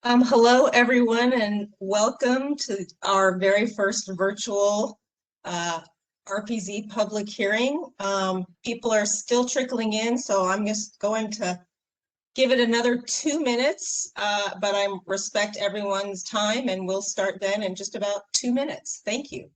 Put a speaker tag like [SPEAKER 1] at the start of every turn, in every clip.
[SPEAKER 1] Hello, everyone, and welcome to our very first virtual RPZ public hearing. People are still trickling in, so I'm just going to give it another 2 minutes, but I respect everyone's time, and we'll start then in just about 2 minutes. Thank you.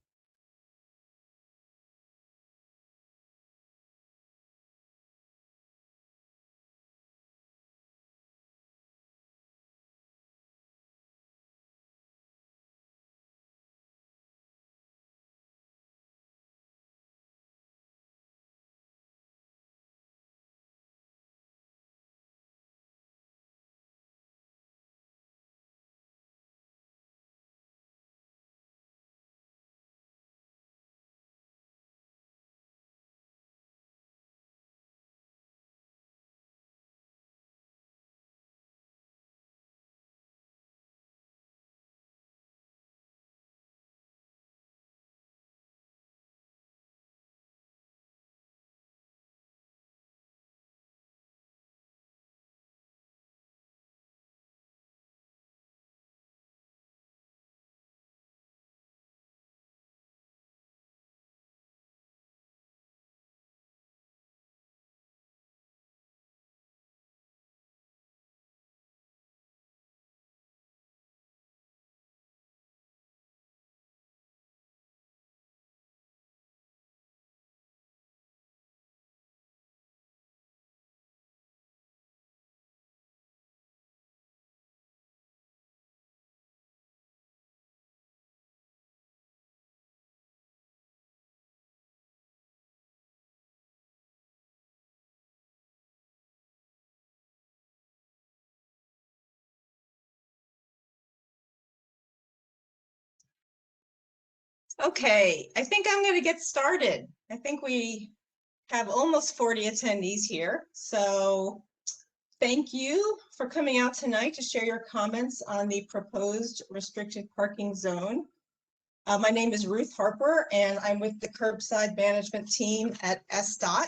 [SPEAKER 1] Okay, I think I'm going to get started. I think we have almost 40 attendees here, so thank you for coming out tonight to share your comments on the proposed restricted parking zone. My name is Ruth Harper, and I'm with the curbside management team at SDOT.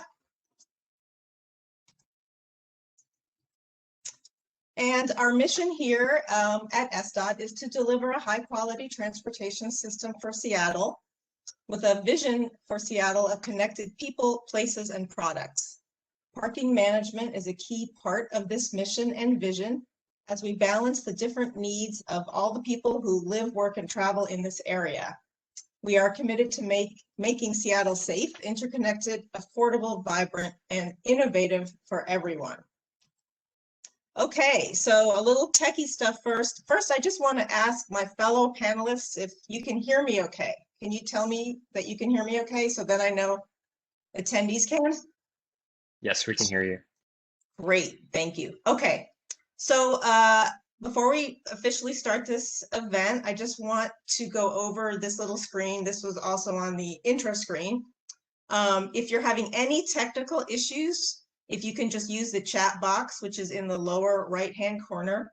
[SPEAKER 1] And our mission here at SDOT is to deliver a high-quality transportation system for Seattle with a vision for Seattle of connected people, places, and products. Parking management is a key part of this mission and vision as we balance the different needs of all the people who live, work, and travel in this area. We are committed to making Seattle safe, interconnected, affordable, vibrant, and innovative for everyone. Okay, so a little techie stuff first. First, I just want to ask my fellow panelists if you can hear me okay. Can you tell me that you can hear me okay so that I know attendees can?
[SPEAKER 2] Yes, we can hear you.
[SPEAKER 1] Great, thank you. Okay, so before we officially start this event, I just want to go over this little screen. This was also on the intro screen. If you're having any technical issues, if you can just use the chat box, which is in the lower right-hand corner,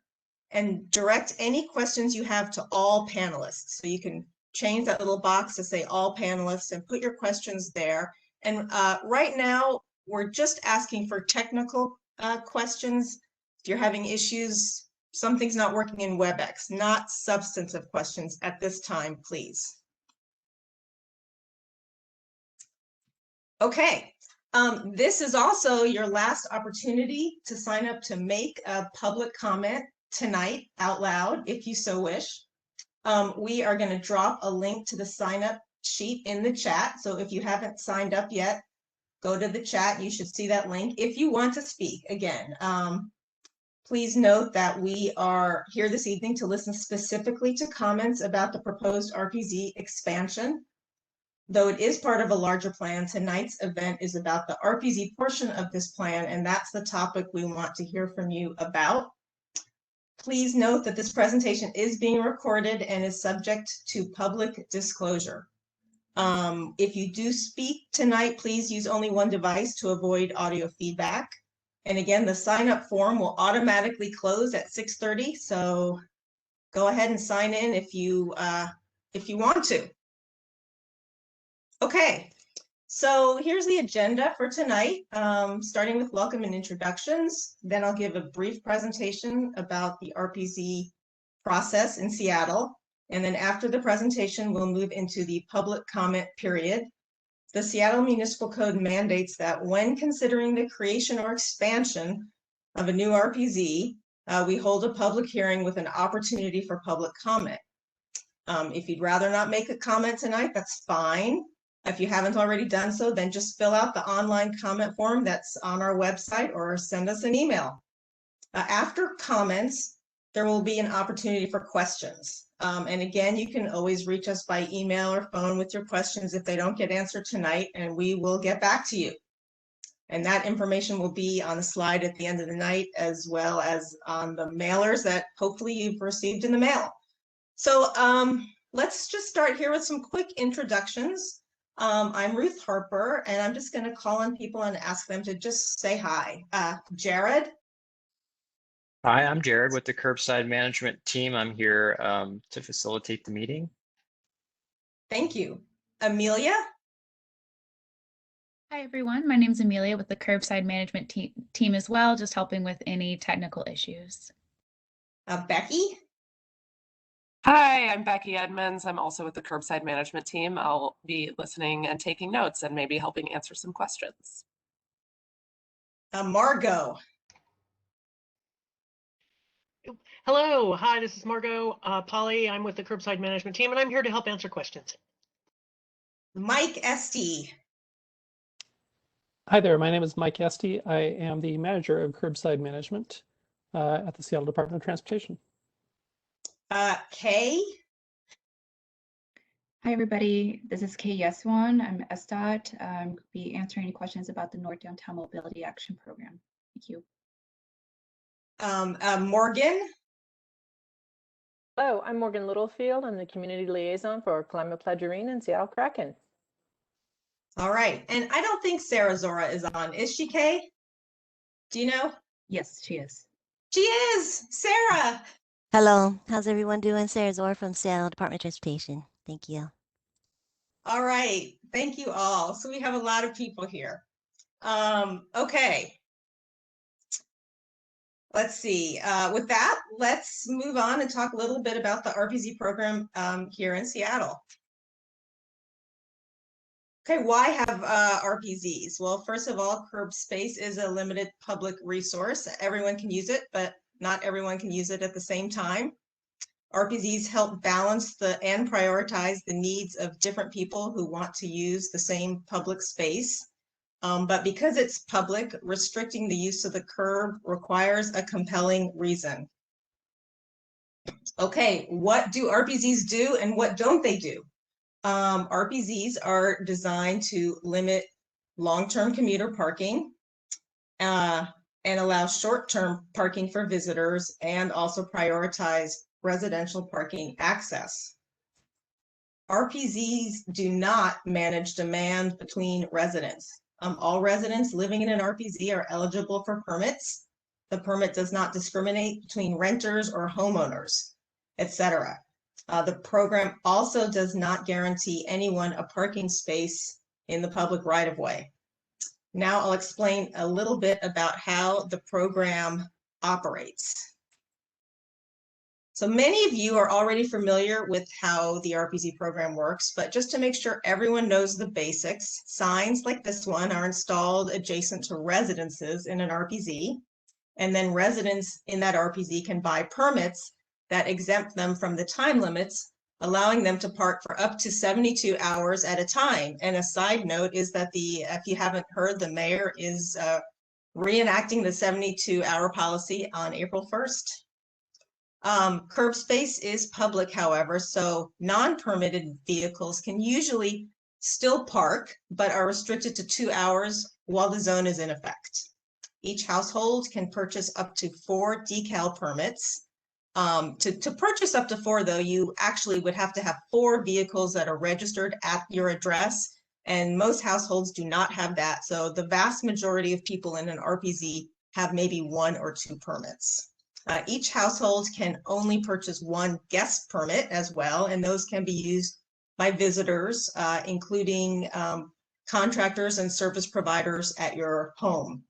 [SPEAKER 1] and direct any questions you have to all panelists. So you can change that little box to say all panelists and put your questions there. And right now, we're just asking for technical questions. If you're having issues, something's not working in WebEx, not substantive questions at this time, please. Okay, this is also your last opportunity to sign up to make a public comment tonight out loud, if you so wish. We are going to drop a link to the sign up sheet in the chat. So if you haven't signed up yet, go to the chat. You should see that link. If you want to speak, again, please note that we are here this evening to listen specifically to comments about the proposed RPZ expansion. Though it is part of a larger plan, tonight's event is about the RPZ portion of this plan, and that's the topic we want to hear from you about. Please note that this presentation is being recorded and is subject to public disclosure. If you do speak tonight, please use only one device to avoid audio feedback. And again, the sign-up form will automatically close at 6:30, so go ahead and sign in if you want to. Okay, so here's the agenda for tonight, starting with welcome and introductions. Then I'll give a brief presentation about the RPZ process in Seattle. And then after the presentation, we'll move into the public comment period. The Seattle Municipal Code mandates that when considering the creation or expansion of a new RPZ, we hold a public hearing with an opportunity for public comment. If you'd rather not make a comment tonight, that's fine. If you haven't already done so, then just fill out the online comment form that's on our website or send us an email. After comments, there will be an opportunity for questions. And again, you can always reach us by email or phone with your questions if they don't get answered tonight, and we will get back to you. And that information will be on the slide at the end of the night, as well as on the mailers that hopefully you've received in the mail. So let's just start here with some quick introductions. I'm Ruth Harper, and I'm just going to call on people and ask them to just say hi. Jared?
[SPEAKER 2] Hi, I'm Jared with the Curbside Management Team. I'm here to facilitate the meeting.
[SPEAKER 1] Thank you. Amelia?
[SPEAKER 3] Hi, everyone. My name is Amelia with the Curbside Management team as well, just helping with any technical issues.
[SPEAKER 1] Becky?
[SPEAKER 4] Hi, I'm Becky Edmonds. I'm also with the Curbside Management Team. I'll be listening and taking notes and maybe helping answer some questions.
[SPEAKER 1] Margot?
[SPEAKER 5] Hello, hi, this is Margot Polly. I'm with the Curbside Management Team, and I'm here to help answer questions.
[SPEAKER 1] Mike Estee?
[SPEAKER 6] Hi there, my name is Mike Estee. I am the manager of Curbside Management at the Seattle Department of Transportation.
[SPEAKER 1] Kay?
[SPEAKER 7] Hi, everybody. This is Kay Yeswan. I'm SDOT. Be answering any questions about the North Downtown Mobility Action Program. Thank you.
[SPEAKER 1] Morgan?
[SPEAKER 8] Hello, I'm Morgan Littlefield. I'm the community liaison for Climate Pledge Arena and Seattle Kraken.
[SPEAKER 1] All right. And I don't think Sarah Zora is on. Is she, Kay? Do you know?
[SPEAKER 7] Yes, she is.
[SPEAKER 1] She is. Sarah.
[SPEAKER 9] Hello, how's everyone doing? Sarah Zor from Seattle Department of Transportation. Thank you.
[SPEAKER 1] All right. Thank you all. So we have a lot of people here. Okay. Let's see. With that, let's move on and talk a little bit about the RPZ program here in Seattle. Okay, why have RPZs? Well, first of all, curb space is a limited public resource. Everyone can use it, but not everyone can use it at the same time. RPZs help balance and prioritize the needs of different people who want to use the same public space. But because it's public, restricting the use of the curb requires a compelling reason. Okay, what do RPZs do and what don't they do? RPZs are designed to limit long-term commuter parking and allow short-term parking for visitors, and also prioritize residential parking access. RPZs do not manage demand between residents. All residents living in an RPZ are eligible for permits. The permit does not discriminate between renters or homeowners, etc. The program also does not guarantee anyone a parking space in the public right-of-way. Now I'll explain a little bit about how the program operates. So many of you are already familiar with how the RPZ program works, but just to make sure everyone knows the basics, signs like this one are installed adjacent to residences in an RPZ, and then residents in that RPZ can buy permits that exempt them from the time limits, allowing them to park for up to 72 hours at a time. And a side note is that if you haven't heard, the mayor is reenacting the 72-hour policy on April 1st. Curb space is public, however, so non-permitted vehicles can usually still park, but are restricted to 2 hours while the zone is in effect. Each household can purchase up to 4 decal permits. To purchase up to 4, though, you actually would have to have 4 vehicles that are registered at your address, and most households do not have that. So the vast majority of people in an RPZ have maybe 1 or 2 permits. Each household can only purchase 1 guest permit as well, and those can be used by visitors, including contractors and service providers at your home.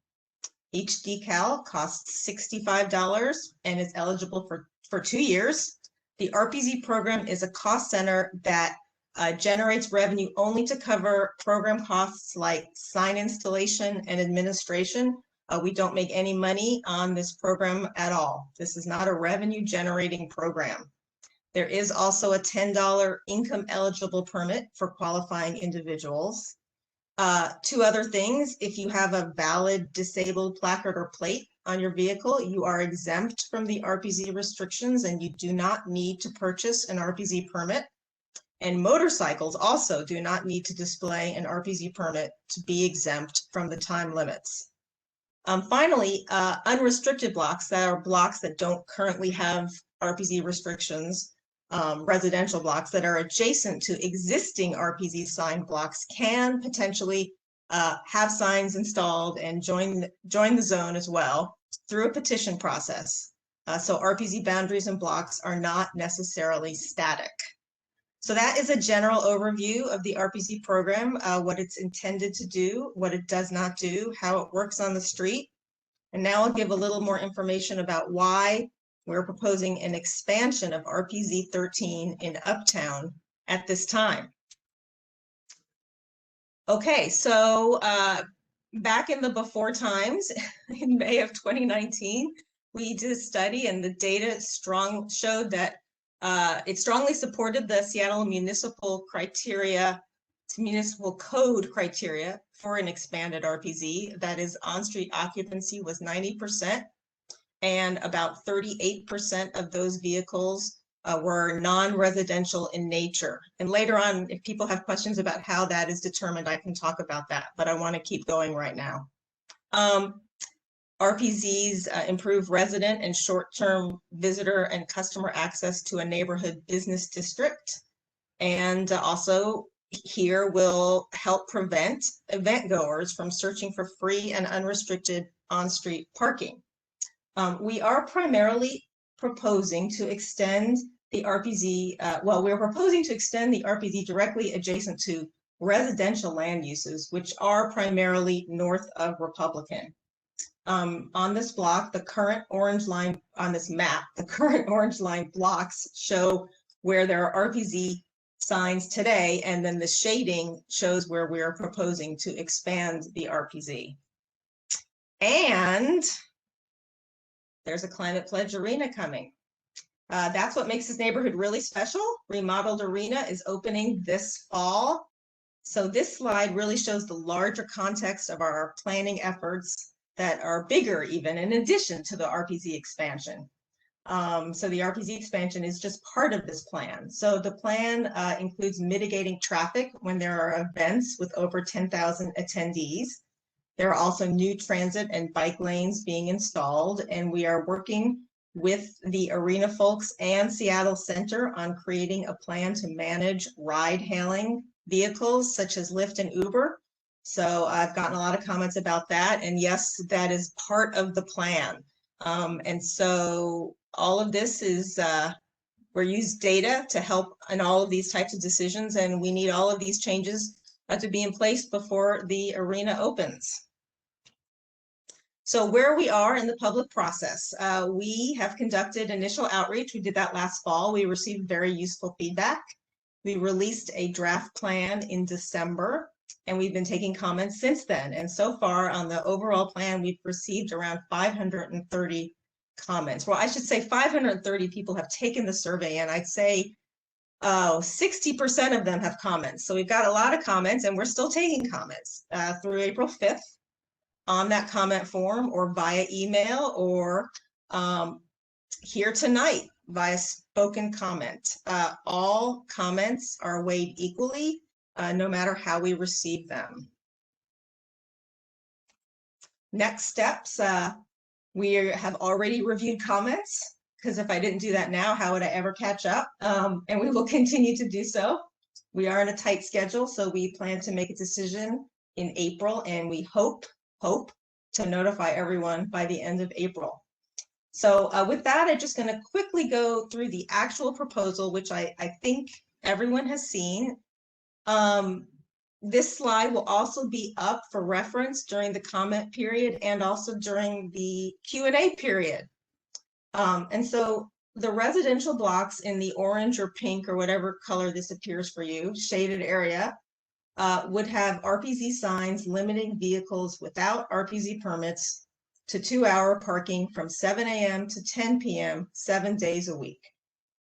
[SPEAKER 1] Each decal costs $65 and is eligible for 2 years. The RPZ program is a cost center that generates revenue only to cover program costs like sign installation and administration. We don't make any money on this program at all. This is not a revenue generating program. There is also a $10 income eligible permit for qualifying individuals. Two other things: if you have a valid disabled placard or plate on your vehicle, you are exempt from the RPZ restrictions and you do not need to purchase an RPZ permit. And motorcycles also do not need to display an RPZ permit to be exempt from the time limits. Finally, unrestricted blocks, that are blocks that don't currently have RPZ restrictions, residential blocks that are adjacent to existing RPZ sign blocks, can potentially have signs installed and join the zone as well through a petition process. So RPZ boundaries and blocks are not necessarily static. So that is a general overview of the RPZ program, what it's intended to do, what it does not do, how it works on the street. And now I'll give a little more information about why we're proposing an expansion of RPZ 13 in Uptown at this time. Okay, so back in the before times, in May of 2019, we did a study and the data showed that it strongly supported the Seattle municipal code criteria for an expanded RPZ. That is, on-street occupancy was 90%, and about 38% of those vehicles were non-residential in nature. And later on, if people have questions about how that is determined, I can talk about that, but I want to keep going right now. RPZs improve resident and short-term visitor and customer access to a neighborhood business district, and also here will help prevent event goers from searching for free and unrestricted on-street parking. We are primarily proposing to extend the RPZ, we're proposing to extend the RPZ directly adjacent to residential land uses, which are primarily north of Republican. On this block, the current orange line on this map, the current orange line blocks show where there are RPZ signs today, and then the shading shows where we are proposing to expand the RPZ. And there's a Climate Pledge arena coming. That's what makes this neighborhood really special. Remodeled arena is opening this fall. So this slide really shows the larger context of our planning efforts that are bigger even in addition to the RPZ expansion. So the RPZ expansion is just part of this plan. So the plan includes mitigating traffic when there are events with over 10,000 attendees. There are also new transit and bike lanes being installed, and we are working with the arena folks and Seattle Center on creating a plan to manage ride-hailing vehicles such as Lyft and Uber. So I've gotten a lot of comments about that, and yes, that is part of the plan. And so all of this is, we're using data to help in all of these types of decisions, and we need all of these changes to be in place before the arena opens. So where we are in the public process, we have conducted initial outreach. We did that last fall. We received very useful feedback. We released a draft plan in December, and we've been taking comments since then. And so far on the overall plan, we've received around 530 comments. Well, I should say 530 people have taken the survey, and I'd say 60% of them have comments. So we've got a lot of comments, and we're still taking comments through April 5th on that comment form, or via email, or here tonight via spoken comment. All comments are weighed equally, no matter how we receive them. Next steps, we have already reviewed comments, because if I didn't do that now, how would I ever catch up? And we will continue to do so. We are in a tight schedule, so we plan to make a decision in April, and we hope to notify everyone by the end of April. So with that, I'm just going to quickly go through the actual proposal, which I think everyone has seen. This slide will also be up for reference during the comment period and also during the Q&A period. And so the residential blocks in the orange or pink or whatever color this appears for you, shaded area, would have RPZ signs limiting vehicles without RPZ permits to 2-hour parking from 7 a.m. to 10 p.m. 7 days a week.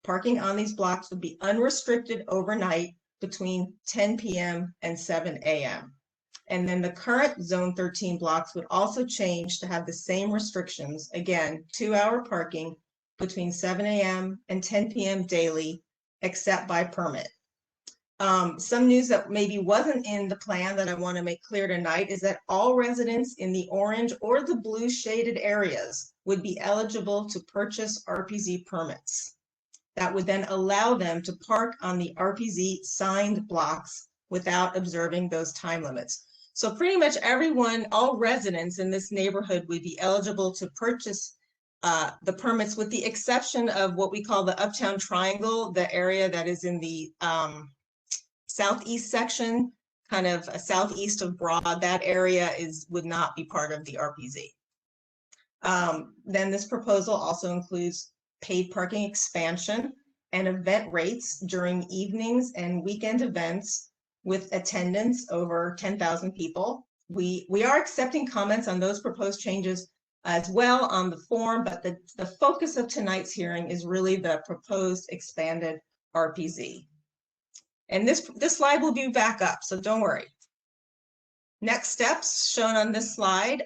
[SPEAKER 1] Parking on these blocks would be unrestricted overnight between 10 p.m. and 7 a.m. And then the current Zone 13 blocks would also change to have the same restrictions. Again, 2-hour parking between 7 a.m. and 10 p.m. daily, except by permit. Some news that maybe wasn't in the plan that I want to make clear tonight is that all residents in the orange or the blue shaded areas would be eligible to purchase RPZ permits. That would then allow them to park on the RPZ signed blocks without observing those time limits. So pretty much everyone, all residents in this neighborhood would be eligible to purchase the permits, with the exception of what we call the Uptown Triangle, the area that is in the southeast section, kind of southeast of Broad. That area would not be part of the RPZ. Then this proposal also includes paid parking expansion and event rates during evenings and weekend events with attendance over 10,000 people. We are accepting comments on those proposed changes as well on the form, but the focus of tonight's hearing is really the proposed expanded RPZ. And this slide will be back up, so don't worry. Next steps shown on this slide.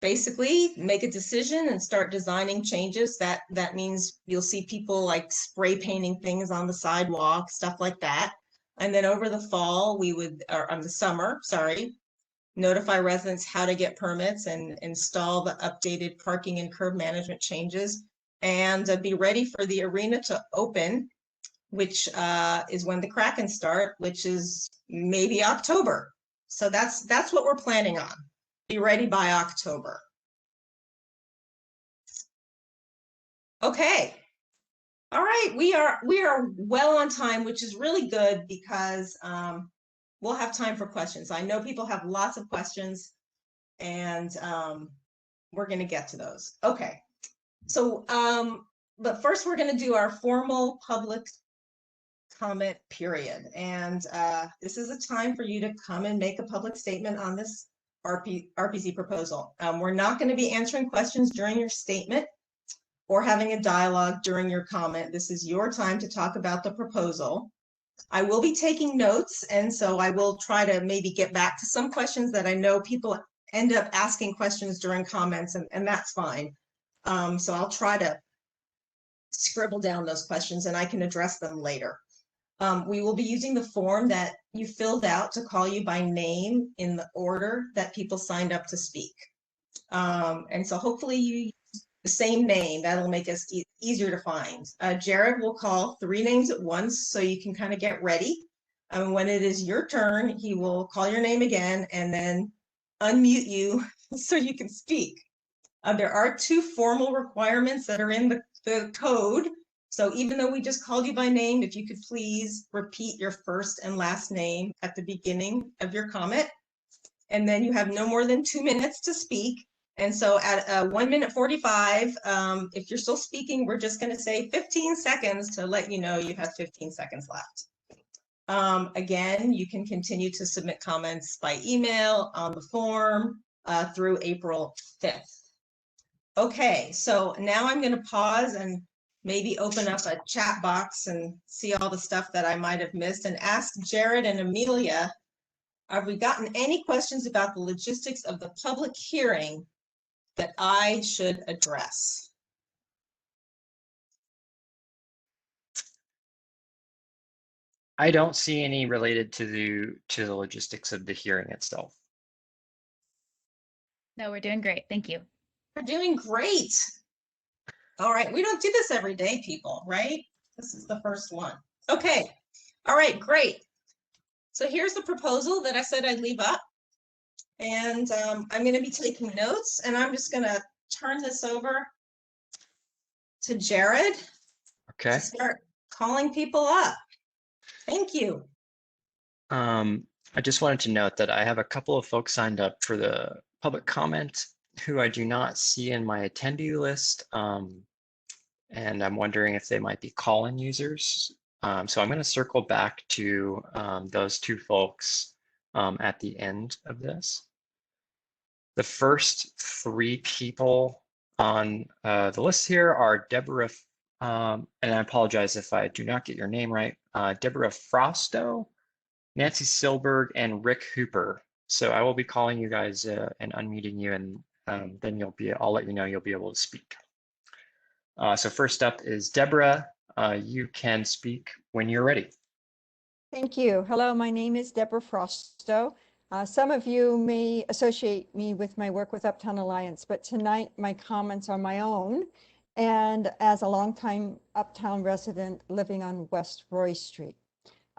[SPEAKER 1] Basically, make a decision and start designing changes. That means you'll see people like spray painting things on the sidewalk, stuff like that. And then over the fall, or on the summer, sorry, notify residents how to get permits and install the updated parking and curb management changes, and be ready for the arena to open, which is when the Kraken start, which is maybe October. So that's what we're planning on. Be ready by October. Okay. All right, we are well on time, which is really good because we'll have time for questions. I know people have lots of questions, and we're going to get to those. Okay. So, but first we're going to do our formal public comment period. And this is a time for you to come and make a public statement on this RPZ proposal. We're not going to be answering questions during your statement or having a dialogue during your comment. This is your time to talk about the proposal. I will be taking notes, and so I will try to maybe get back to some questions that I know people end up asking questions during comments, and that's fine. So I'll try to scribble down those questions and I can address them later. We will be using the form that you filled out to call you by name in the order that people signed up to speak. And so hopefully you use the same name. That'll make us easier to find. Jared will call 3 names at once so you can kind of get ready. When it is your turn, he will call your name again and then unmute you so you can speak. There are 2 formal requirements that are in the code. So even though we just called you by name, if you could please repeat your first and last name at the beginning of your comment. And then you have no more than 2 minutes to speak. And so at 1 minute 45, if you're still speaking, we're just going to say 15 seconds to let you know you have 15 seconds left. Again, you can continue to submit comments by email on the form through April 5th. Okay, so now I'm going to pause and maybe open up a chat box and see all the stuff that I might have missed, and ask Jared and Amelia, have we gotten any questions about the logistics of the public hearing that I should address?
[SPEAKER 2] I don't see any related to the logistics of the hearing itself.
[SPEAKER 3] No, we're doing great. Thank you.
[SPEAKER 1] We're doing great. All right, we don't do this every day, people, right? This is the first one. Okay, all right, great. So here's the proposal that I said I'd leave up. And I'm going to be taking notes, and I'm just going to turn this over to Jared.
[SPEAKER 2] Okay.
[SPEAKER 1] To start calling people up. Thank you.
[SPEAKER 2] I just wanted to note that I have a couple of folks signed up for the public comment who I do not see in my attendee list. and I'm wondering if they might be call-in users. So I'm going to circle back to those two folks at the end of this. The first three people on the list here are Deborah, and I apologize if I do not get your name right, Deborah Frosto, Nancy Silberg, and Rick Hooper. So I will be calling you guys and unmuting you, and then I'll let you know you'll be able to speak. So first up is Deborah. You can speak when you're ready.
[SPEAKER 10] Thank you. Hello, my name is Deborah Frosto. Some of you may associate me with my work with Uptown Alliance, but tonight my comments are my own, and as a longtime Uptown resident living on West Roy Street.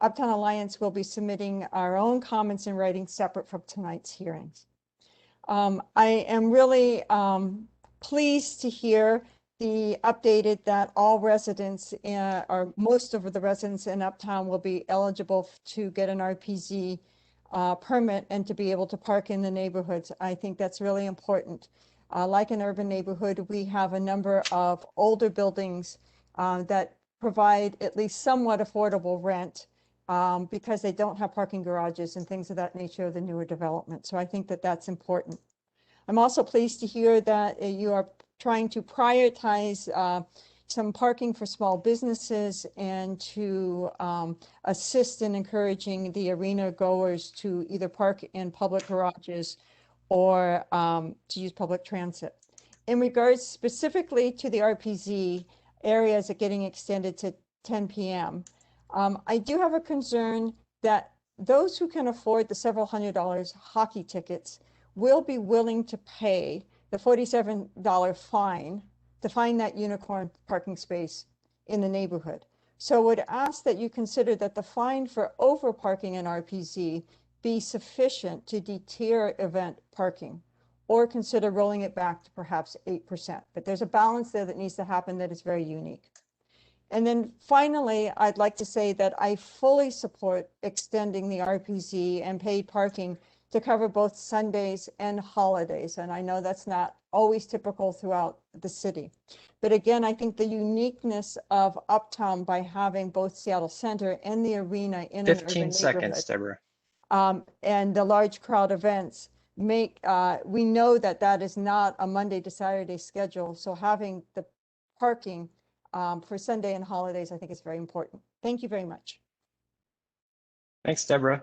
[SPEAKER 10] Uptown Alliance will be submitting our own comments in writing separate from tonight's hearings. I am really pleased to hear the updated that all residents, or most of the residents in Uptown, will be eligible to get an RPZ permit and to be able to park in the neighborhoods. I think that's really important. Like an urban neighborhood, we have a number of older buildings that provide at least somewhat affordable rent because they don't have parking garages and things of that nature of the newer development. So I think that that's important. I'm also pleased to hear that you are trying to prioritize some parking for small businesses and to assist in encouraging the arena goers to either park in public garages or to use public transit. In regards specifically to the RPZ areas that are getting extended to 10 p.m., I do have a concern that those who can afford the several $100 hockey tickets will be willing to pay the $47 fine to find that unicorn parking space in the neighborhood. So I would ask that you consider that the fine for over parking in RPZ be sufficient to deter event parking, or consider rolling it back to perhaps 8%. But there's a balance there that needs to happen that is very unique. And then finally, I'd like to say that I fully support extending the RPZ and paid parking to cover both Sundays and holidays. And I know that's not always typical throughout the city. But again, I think the uniqueness of Uptown by having both Seattle Center and the arena in an urban
[SPEAKER 2] 15 seconds, Deborah.
[SPEAKER 10] And the large crowd events make, we know that that is not a Monday to Saturday schedule. So having the parking for Sunday and holidays, I think is very important. Thank you very much.
[SPEAKER 2] Thanks, Deborah.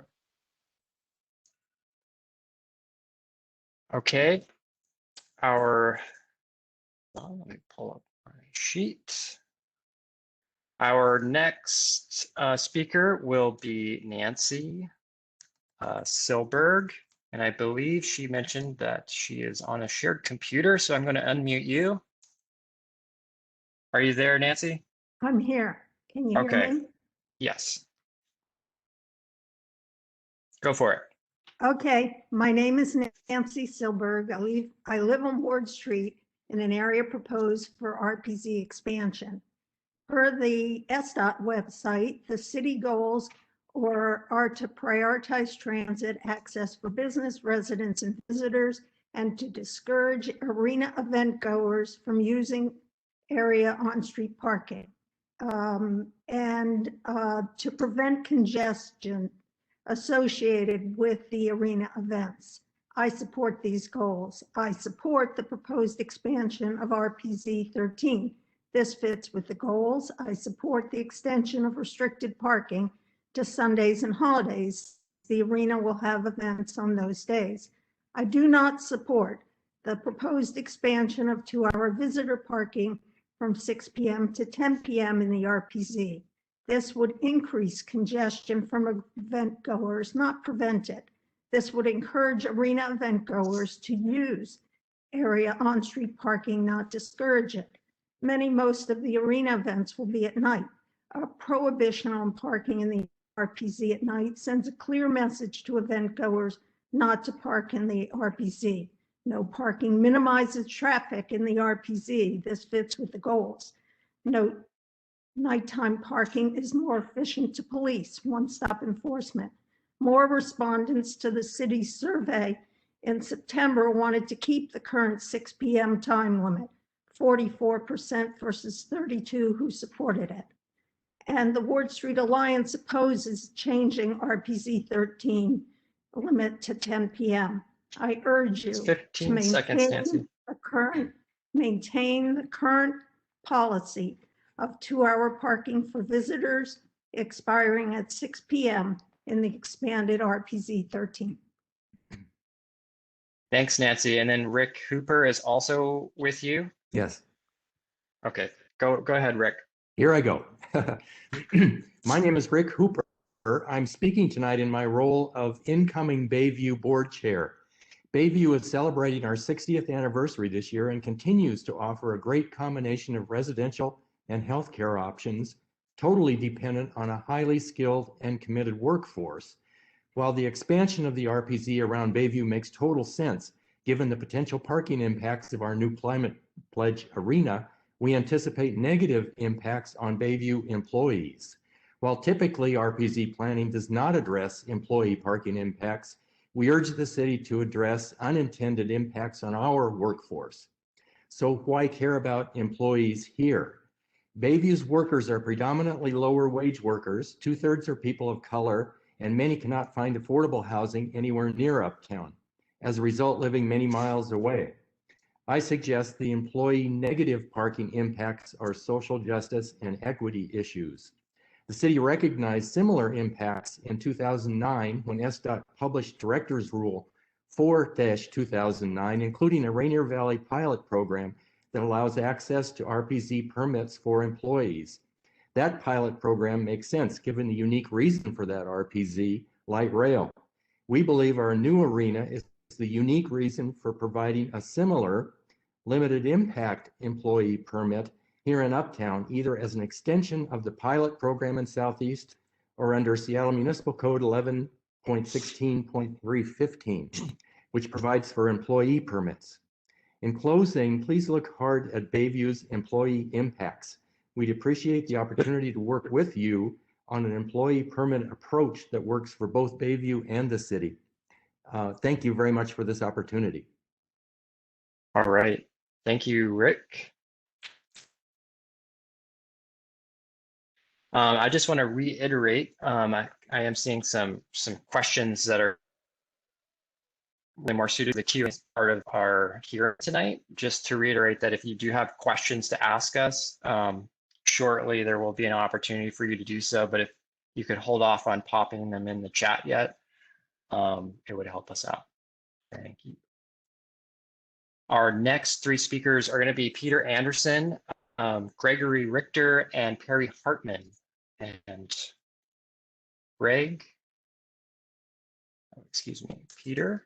[SPEAKER 2] Okay, let me pull up my sheet. Our next speaker will be Nancy Silberg, and I believe she mentioned that she is on a shared computer, so I'm going to unmute you. Are you there, Nancy?
[SPEAKER 11] I'm here. Can you hear me?
[SPEAKER 2] Yes. Go for it.
[SPEAKER 11] Okay, my name is Nancy Silberg. I live on Ward Street in an area proposed for RPZ expansion. Per the SDOT website, the city goals are to prioritize transit access for business, residents, and visitors, and to discourage arena event goers from using area on-street parking, and to prevent congestion associated with the arena events. I support these goals. I support the proposed expansion of RPZ 13. This fits with the goals. I support the extension of restricted parking to Sundays and holidays. The arena will have events on those days. I do not support the proposed expansion of 2-hour visitor parking from 6 p.m. to 10 p.m. in the RPZ. This would increase congestion from event goers, not prevent it. This would encourage arena event goers to use area on-street parking, not discourage it. Most of the arena events will be at night. A prohibition on parking in the RPZ at night sends a clear message to event goers not to park in the RPZ. No parking minimizes traffic in the RPZ. This fits with the goals. Note, nighttime parking is more efficient to police, one-stop enforcement. More respondents to the city's survey in September wanted to keep the current 6 p.m. time limit. 44% versus 32 who supported it. And the Ward Street Alliance opposes changing RPZ 13 limit to 10 p.m. I urge you
[SPEAKER 2] It's
[SPEAKER 11] to
[SPEAKER 2] 15 seconds, Nancy.
[SPEAKER 11] maintain the current policy of 2-hour parking for visitors expiring at 6 p.m. in the expanded RPZ 13.
[SPEAKER 2] Thanks, Nancy. And then Rick Hooper is also with you.
[SPEAKER 12] Yes.
[SPEAKER 2] Okay, go ahead, Rick.
[SPEAKER 12] Here I go. My name is Rick Hooper. I'm speaking tonight in my role of incoming Bayview Board Chair. Bayview is celebrating our 60th anniversary this year and continues to offer a great combination of residential and healthcare options, totally dependent on a highly skilled and committed workforce. While the expansion of the RPZ around Bayview makes total sense, given the potential parking impacts of our new Climate Pledge arena, we anticipate negative impacts on Bayview employees. While typically RPZ planning does not address employee parking impacts, we urge the city to address unintended impacts on our workforce. So why care about employees here? Bayview's workers are predominantly lower wage workers, 2/3 are people of color, and many cannot find affordable housing anywhere near Uptown, as a result living many miles away. I suggest the employee negative parking impacts are social justice and equity issues. The city recognized similar impacts in 2009 when SDOT published Director's Rule 4-2009, including a Rainier Valley pilot program that allows access to RPZ permits for employees. That pilot program makes sense given the unique reason for that RPZ, light rail. We believe our new arena is the unique reason for providing a similar limited impact employee permit here in Uptown, either as an extension of the pilot program in Southeast or under Seattle Municipal Code 11.16.315, which provides for employee permits. In closing, please look hard at Bayview's employee impacts. We'd appreciate the opportunity to work with you on an employee permit approach that works for both Bayview and the city. Thank you very much for this opportunity.
[SPEAKER 2] All right. Thank you, Rick. I just want to reiterate, I am seeing some questions that are way more suited to the Q&A part of our hearing tonight. Just to reiterate that if you do have questions to ask us, shortly there will be an opportunity for you to do so, but if you could hold off on popping them in the chat yet, it would help us out. Thank you. Our next three speakers are going to be Peter Anderson, Gregory Richter, and Perry Hartman. And Greg, excuse me, Peter,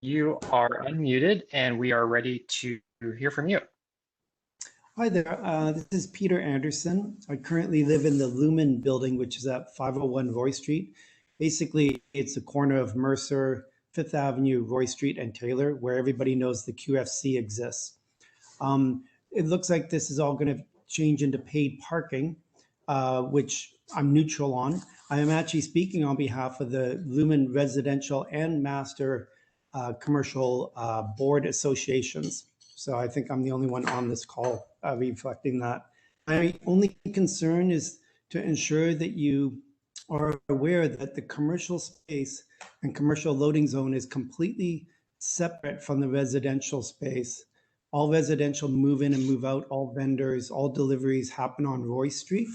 [SPEAKER 2] you are unmuted and we are ready to hear from you.
[SPEAKER 13] Hi there, this is Peter Anderson. I currently live in the Lumen building, which is at 501 Roy Street. Basically, it's the corner of Mercer, 5th Avenue, Roy Street, and Taylor, where everybody knows the QFC exists. It looks like this is all going to change into paid parking, which I'm neutral on. I am actually speaking on behalf of the Lumen Residential and Master Commercial Board Associations. So I think I'm the only one on this call reflecting that. My only concern is to ensure that you are aware that the commercial space and commercial loading zone is completely separate from the residential space. All residential move in and move out, all vendors, all deliveries happen on Roy Street.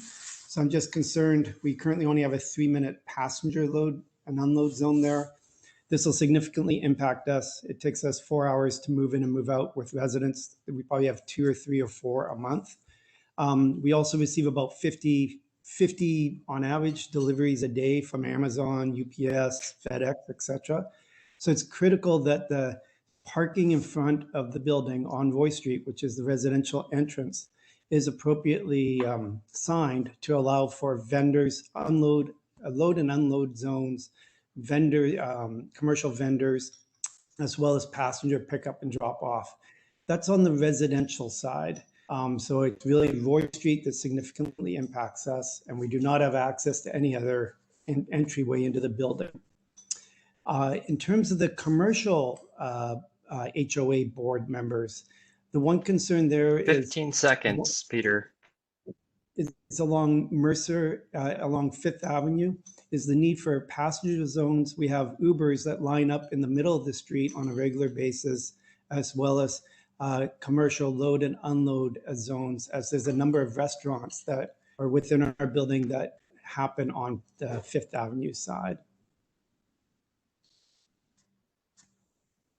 [SPEAKER 13] So I'm just concerned, we currently only have a 3-minute passenger load and unload zone there. This will significantly impact us. It takes us 4 hours to move in and move out with residents. We probably have 2 or 3 or 4 a month. We also receive about 50 on average deliveries a day from Amazon, UPS, FedEx, etc. So it's critical that the parking in front of the building on Roy Street, which is the residential entrance, is appropriately signed to allow for vendors, load and unload zones, commercial vendors, as well as passenger pickup and drop off. That's on the residential side. So it's really Roy Street that significantly impacts us, and we do not have access to any other entryway into the building. In terms of the commercial HOA board members. The one concern there is
[SPEAKER 2] 15 seconds, Peter.
[SPEAKER 13] It's along Mercer, along Fifth Avenue, is the need for passenger zones. We have Ubers that line up in the middle of the street on a regular basis, as well as commercial load and unload zones, as there's a number of restaurants that are within our building that happen on the Fifth Avenue side.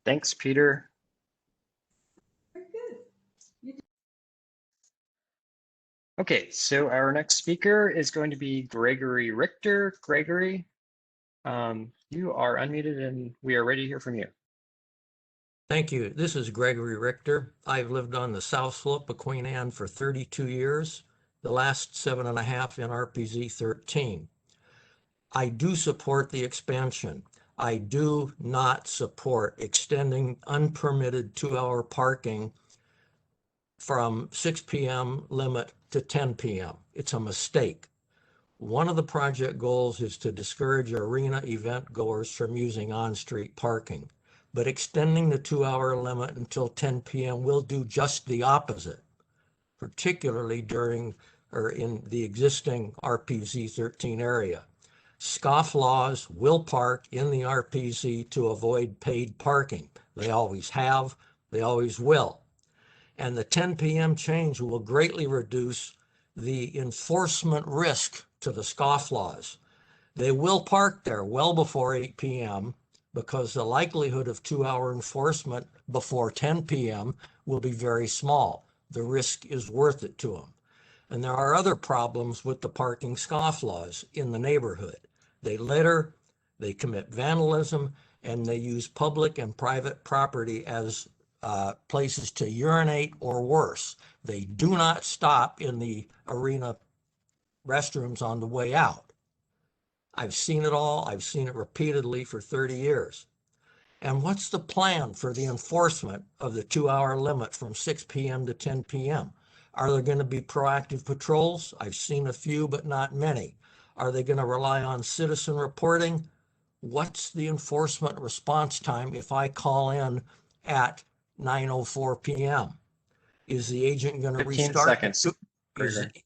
[SPEAKER 2] Thanks, Peter. Okay, so our next speaker is going to be Gregory Richter. Gregory, you are unmuted and we are ready to hear from you.
[SPEAKER 14] Thank you. This is Gregory Richter. I've lived on the South Slope of Queen Anne for 32 years, the last 7.5 in RPZ 13. I do support the expansion. I do not support extending unpermitted 2-hour parking from 6 p.m. limit to 10 p.m. It's a mistake. One of the project goals is to discourage arena event goers from using on-street parking, but extending the 2-hour limit until 10 p.m. will do just the opposite, particularly during or in the existing RPZ 13 area. Scofflaws will park in the RPZ to avoid paid parking. They always have, they always will. And the 10 p.m. change will greatly reduce the enforcement risk to the scofflaws. They will park there well before 8 p.m. because the likelihood of 2-hour enforcement before 10 p.m. will be very small. The risk is worth it to them. And there are other problems with the parking scofflaws in the neighborhood. They litter, they commit vandalism, and they use public and private property as places to urinate or worse. They do not stop in the arena restrooms on the way out. I've seen it all. I've seen it repeatedly for 30 years. And what's the plan for the enforcement of the 2-hour limit from 6 p.m. to 10 p.m.? Are there going to be proactive patrols? I've seen a few, but not many. Are they going to rely on citizen reporting? What's the enforcement response time if I call in at 9:04 p.m.? Is the agent going to
[SPEAKER 2] 15
[SPEAKER 14] restart?
[SPEAKER 2] seconds.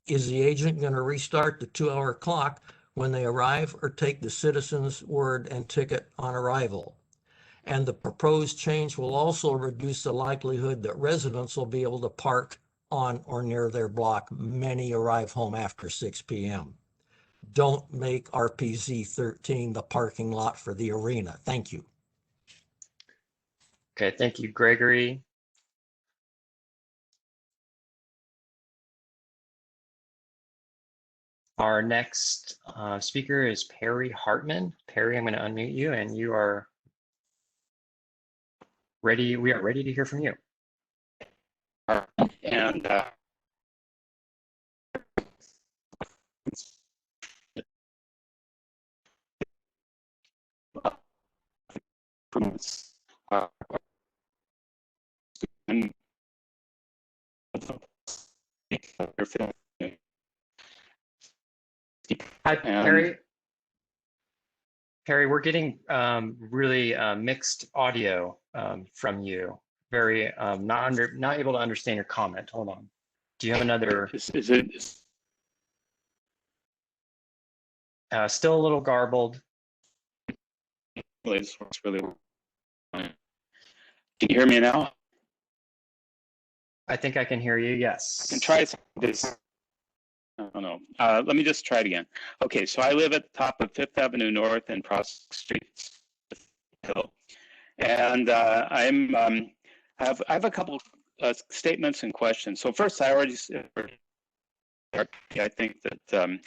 [SPEAKER 14] Is the agent going to restart the 2-hour clock when they arrive, or take the citizen's word and ticket on arrival? And the proposed change will also reduce the likelihood that residents will be able to park on or near their block. Many arrive home after 6 p.m. Don't make RPZ 13 the parking lot for the arena. Thank you.
[SPEAKER 2] Okay, thank you, Gregory. Our next speaker is Perry Hartman. Perry, I'm going to unmute you and you are ready. We are ready to hear from you.
[SPEAKER 15] And
[SPEAKER 2] Hi, Perry. Perry, we're getting really mixed audio from you. Very not able to understand your comment. Hold on. Do you have another?
[SPEAKER 15] Is it
[SPEAKER 2] still a little garbled?
[SPEAKER 15] This works really well. Can you hear me now?
[SPEAKER 2] I think I can hear you. Yes.
[SPEAKER 15] I can try this. I don't know. Let me just try it again. Okay, so I live at the top of Fifth Avenue North and Prospect Street Hill, and I have a couple statements and questions. So first, I already said I think that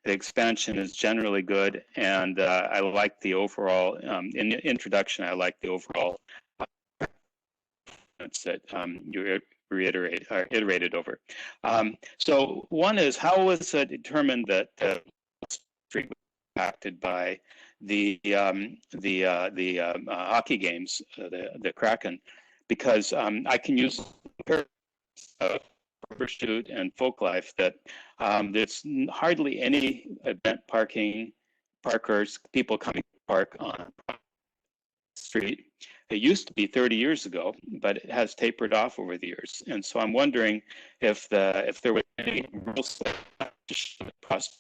[SPEAKER 15] the expansion is generally good, and I like the overall. In the introduction, I like the overall. That you iterated over. So one is, how was it determined that the street was impacted by the hockey games, the Kraken? Because I can use Overshoot and Folklife that there's hardly any event parkers, people coming to park on the street. It used to be 30 years ago, but it has tapered off over the years. And so I'm wondering if there was any rules process.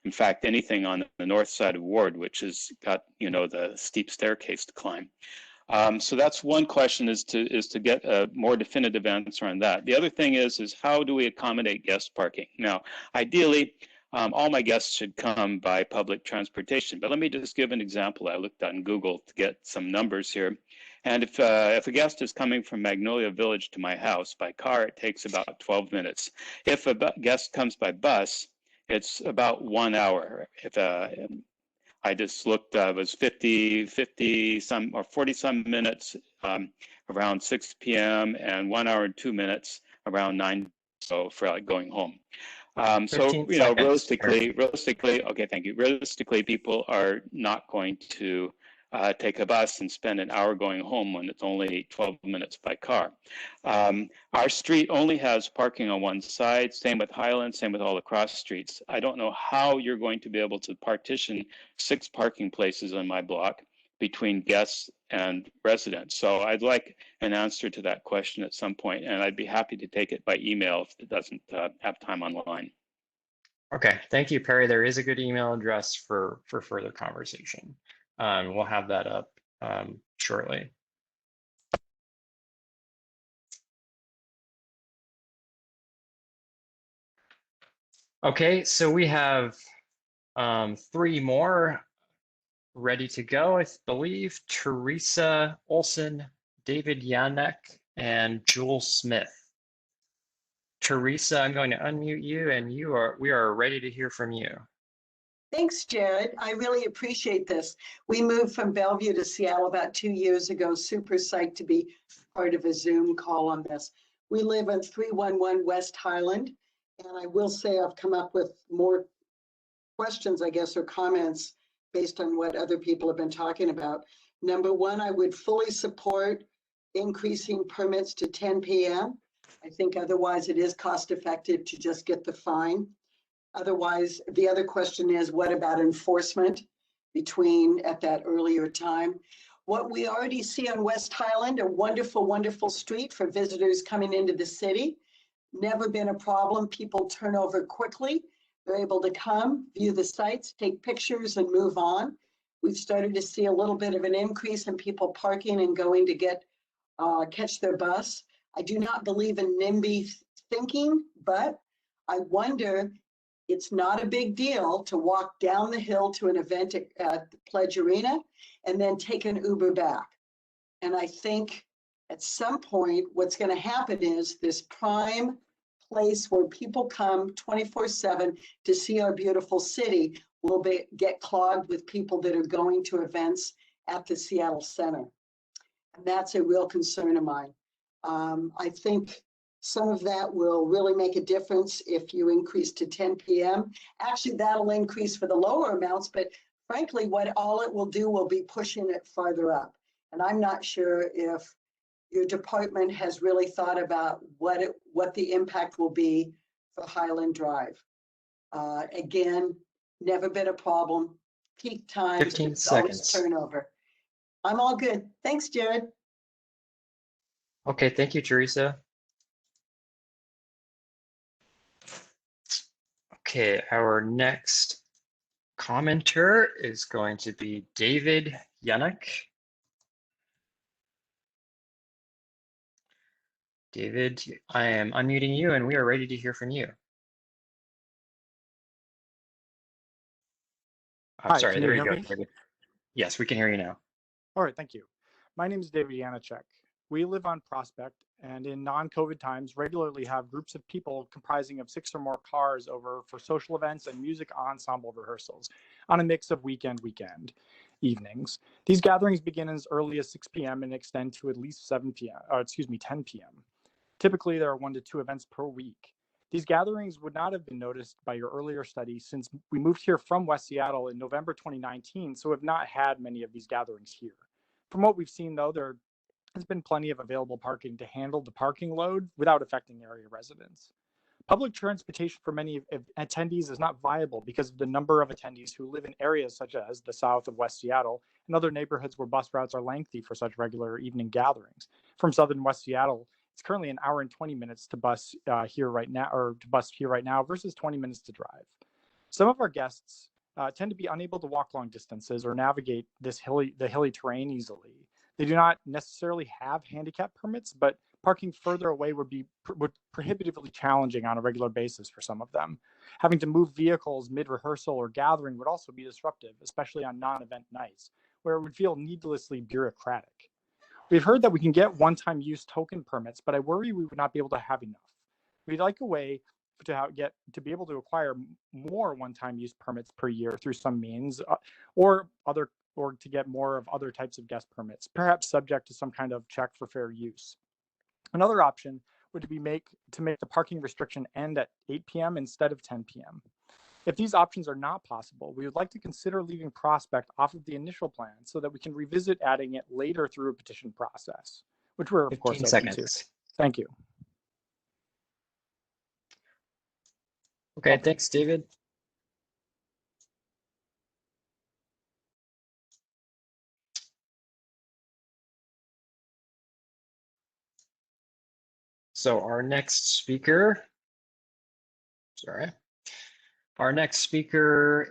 [SPEAKER 15] In fact, anything on the north side of Ward, which has got, you know, the steep staircase to climb. So that's one question, is to get a more definitive answer on that. The other thing is how do we accommodate guest parking? Now, ideally, all my guests should come by public transportation, but let me just give an example. I looked on Google to get some numbers here. And if a guest is coming from Magnolia Village to my house by car, it takes about 12 minutes. If a guest comes by bus, it's about 1 hour. If I just looked, it was 40 some minutes around 6 p.m. and 1 hour and 2 minutes around 9, so for like going home. So, you know, realistically, okay, thank you. Realistically, people are not going to take a bus and spend an hour going home when it's only 12 minutes by car. Our street only has parking on one side, same with Highland, same with all the cross streets. I don't know how you're going to be able to partition 6 parking places on my block between guests and residents. So I'd like an answer to that question at some point, and I'd be happy to take it by email if it doesn't have time online.
[SPEAKER 2] Okay, thank you, Perry. There is a good email address for further conversation. We'll have that up shortly. Okay, so we have 3 more ready to go, I believe. Teresa Olson, David Yanuk, and Jules Smith. Teresa, I'm going to unmute you, and we are ready to hear from you.
[SPEAKER 16] Thanks, Jared. I really appreciate this. We moved from Bellevue to Seattle about 2 years ago. Super psyched to be part of a Zoom call on this. We live on 311 West Highland, and I will say I've come up with more questions, I guess, or comments based on what other people have been talking about. Number one, I would fully support increasing permits to 10 p.m. I think otherwise it is cost effective to just get the fine. Otherwise, the other question is, what about enforcement at that earlier time? What we already see on West Highland, a wonderful, wonderful street for visitors coming into the city. Never been a problem. People turn over quickly. They're able to come, view the sites, take pictures, and move on. We've started to see a little bit of an increase in people parking and going to catch their bus. I do not believe in NIMBY thinking, but I wonder, it's not a big deal to walk down the hill to an event at the Pledge Arena and then take an Uber back. And I think at some point, what's going to happen is this prime place where people come 24/7 to see our beautiful city will get clogged with people that are going to events at the Seattle Center. And that's a real concern of mine. I think some of that will really make a difference if you increase to 10 p.m. Actually, that'll increase for the lower amounts, but frankly, what all it will do will be pushing it farther up. And I'm not sure if your department has really thought about what the impact will be for Highland Drive. Again, never been a problem. Peak times,
[SPEAKER 2] 15
[SPEAKER 16] it's always
[SPEAKER 2] seconds.
[SPEAKER 16] turnover. I'm all good. Thanks, Jared.
[SPEAKER 2] Okay, thank you, Teresa. Okay, our next commenter is going to be David Yanuk. David, I am unmuting you and we are ready to hear from you. I'm
[SPEAKER 17] Hi,
[SPEAKER 2] sorry,
[SPEAKER 17] can
[SPEAKER 2] there
[SPEAKER 17] you
[SPEAKER 2] you
[SPEAKER 17] hear
[SPEAKER 2] go,
[SPEAKER 17] me?
[SPEAKER 2] David. Yes, we can hear you now.
[SPEAKER 17] All right, thank you. My name is David Yanuk. We live on Prospect and in non-COVID times regularly have groups of people comprising of 6 or more cars over for social events and music ensemble rehearsals on a mix of weekend evenings. These gatherings begin as early as 6 p.m. and extend to at least 10 p.m. Typically, there are 1 to 2 events per week. These gatherings would not have been noticed by your earlier study since we moved here from West Seattle in November 2019, so have not had many of these gatherings here. From what we've seen, though, there has been plenty of available parking to handle the parking load without affecting area residents. Public transportation for many attendees is not viable because of the number of attendees who live in areas such as the south of West Seattle and other neighborhoods where bus routes are lengthy for such regular evening gatherings. From southern West Seattle, it's currently an hour and 20 minutes to bus here right now, versus 20 minutes to drive. Some of our guests tend to be unable to walk long distances or navigate the hilly terrain easily. They do not necessarily have handicap permits, but parking further away would be prohibitively challenging on a regular basis for some of them. Having to move vehicles mid-rehearsal or gathering would also be disruptive, especially on non-event nights, where it would feel needlessly bureaucratic. We've heard that we can get one-time use token permits, but I worry we would not be able to have enough. We'd like a way to be able to acquire more one-time use permits per year through some means, or to get more of other types of guest permits, perhaps subject to some kind of check for fair use. Another option would be to make the parking restriction end at 8 p.m. instead of 10 p.m. If these options are not possible, we would like to consider leaving Prospect off of the initial plan so that we can revisit adding it later through a petition process, which we're of course open to. Thank you.
[SPEAKER 2] Okay, thanks, David. So our next speaker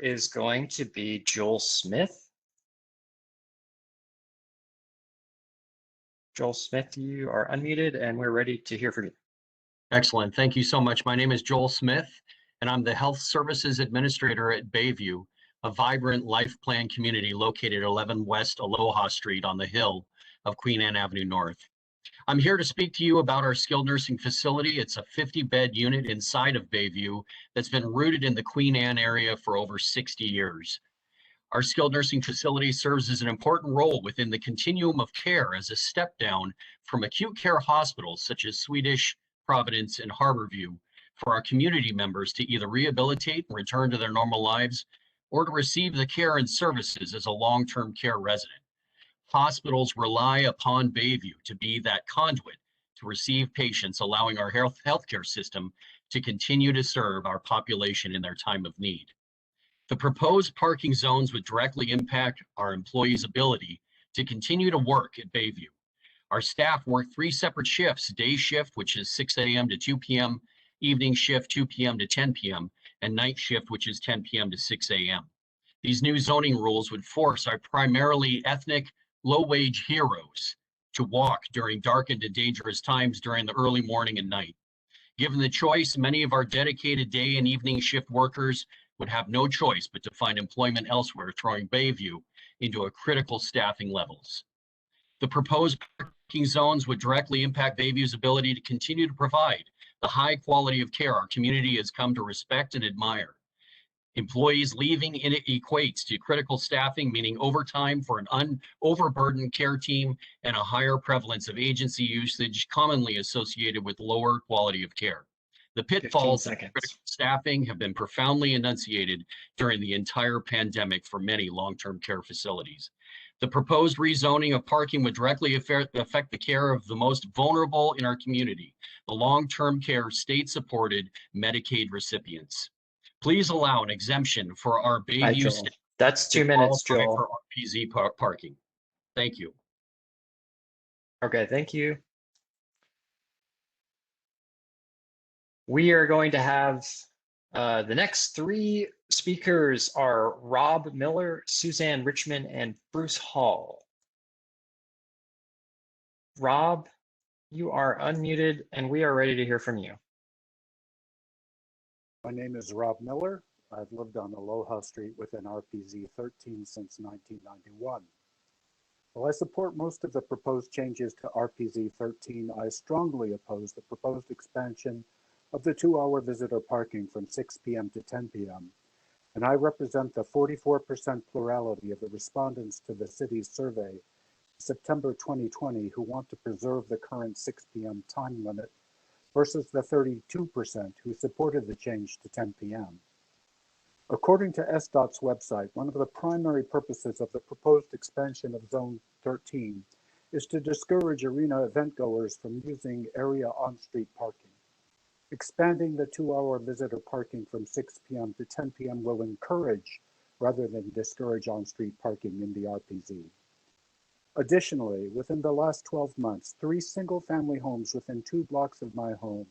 [SPEAKER 2] is going to be Joel Smith. Joel Smith, you are unmuted and we're ready to hear from you.
[SPEAKER 18] Excellent. Thank you so much. My name is Joel Smith, and I'm the Health Services Administrator at Bayview, a vibrant life plan community located at 11 West Aloha Street on the hill of Queen Anne Avenue North. I'm here to speak to you about our skilled nursing facility. It's a 50-bed unit inside of Bayview that's been rooted in the Queen Anne area for over 60 years. Our skilled nursing facility serves as an important role within the continuum of care as a step down from acute care hospitals such as Swedish, Providence, and Harborview for our community members to either rehabilitate and return to their normal lives or to receive the care and services as a long-term care resident. Hospitals rely upon Bayview to be that conduit to receive patients, allowing our healthcare system to continue to serve our population in their time of need. The proposed parking zones would directly impact our employees' ability to continue to work at Bayview. Our staff work 3 separate shifts: day shift, which is 6 a.m. to 2 p.m., evening shift 2 p.m. to 10 p.m., and night shift, which is 10 p.m. to 6 a.m. These new zoning rules would force our primarily ethnic, low-wage heroes to walk during darkened and dangerous times during the early morning and night. Given the choice, many of our dedicated day and evening shift workers would have no choice but to find employment elsewhere, throwing Bayview into a critical staffing levels. The proposed parking zones would directly impact Bayview's ability to continue to provide the high quality of care our community has come to respect and admire. Employees leaving equates to critical staffing, meaning overtime for an overburdened care team and a higher prevalence of agency usage commonly associated with lower quality of care. The pitfalls of critical staffing have been profoundly enunciated during the entire pandemic for many long-term care facilities. The proposed rezoning of parking would directly affect the care of the most vulnerable in our community, the long-term care state-supported Medicaid recipients. Please allow an exemption for our Bayview staff.
[SPEAKER 2] That's 2 minutes, Joel.
[SPEAKER 18] For RPZ parking. Thank you.
[SPEAKER 2] Okay, thank you. We are going to have the next 3 speakers are Rob Miller, Suzanne Richmond, and Bruce Hall. Rob, you are unmuted and we are ready to hear from you.
[SPEAKER 19] My name is Rob Miller. I've lived on Aloha Street within RPZ 13 since 1991. While I support most of the proposed changes to RPZ 13, I strongly oppose the proposed expansion of the 2-hour visitor parking from 6 p.m. to 10 p.m. And I represent the 44% plurality of the respondents to the city's survey in September 2020 who want to preserve the current 6 p.m. time limit versus the 32% who supported the change to 10 p.m. According to SDOT's website, one of the primary purposes of the proposed expansion of Zone 13 is to discourage arena event goers from using area on-street parking. Expanding the 2-hour visitor parking from 6 p.m. to 10 p.m. will encourage rather than discourage on-street parking in the RPZ. Additionally, within the last 12 months, 3 single-family homes within 2 blocks of my home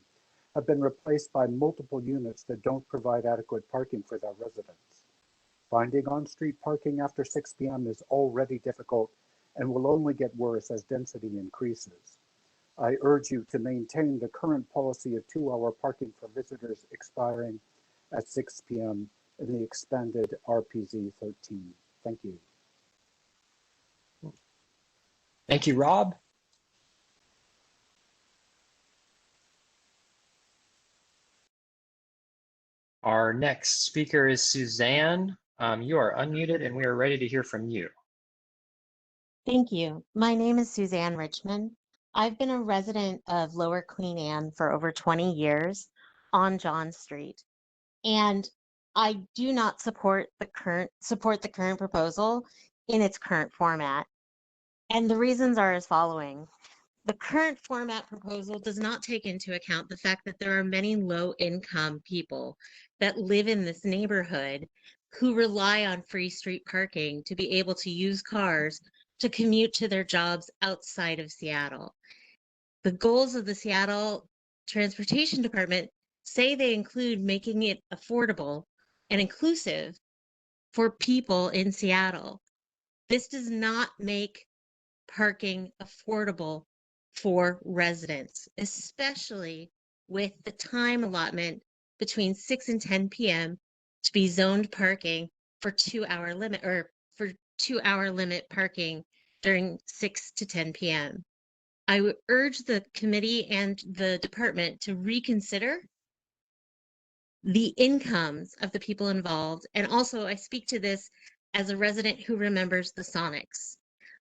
[SPEAKER 19] have been replaced by multiple units that don't provide adequate parking for their residents. Finding on-street parking after 6 p.m. is already difficult and will only get worse as density increases. I urge you to maintain the current policy of 2-hour parking for visitors expiring at 6 p.m. in the expanded RPZ 13. Thank you.
[SPEAKER 2] Thank you, Rob. Our next speaker is Suzanne. You are unmuted and we are ready to hear from you.
[SPEAKER 20] Thank you. My name is Suzanne Richmond. I've been a resident of Lower Queen Anne for over 20 years on John Street. And I do not support the current proposal in its current format. And the reasons are as following. The current format proposal does not take into account the fact that there are many low-income people that live in this neighborhood who rely on free street parking to be able to use cars to commute to their jobs outside of Seattle. The goals of the Seattle Transportation Department say they include making it affordable and inclusive for people in Seattle. This does not make parking affordable for residents, especially with the time allotment between 6 and 10 p.m. to be zoned parking for 2-hour limit or for 2-hour limit parking during 6 to 10 p.m. I would urge the committee and the department to reconsider the incomes of the people involved. And also I speak to this as a resident who remembers the Sonics.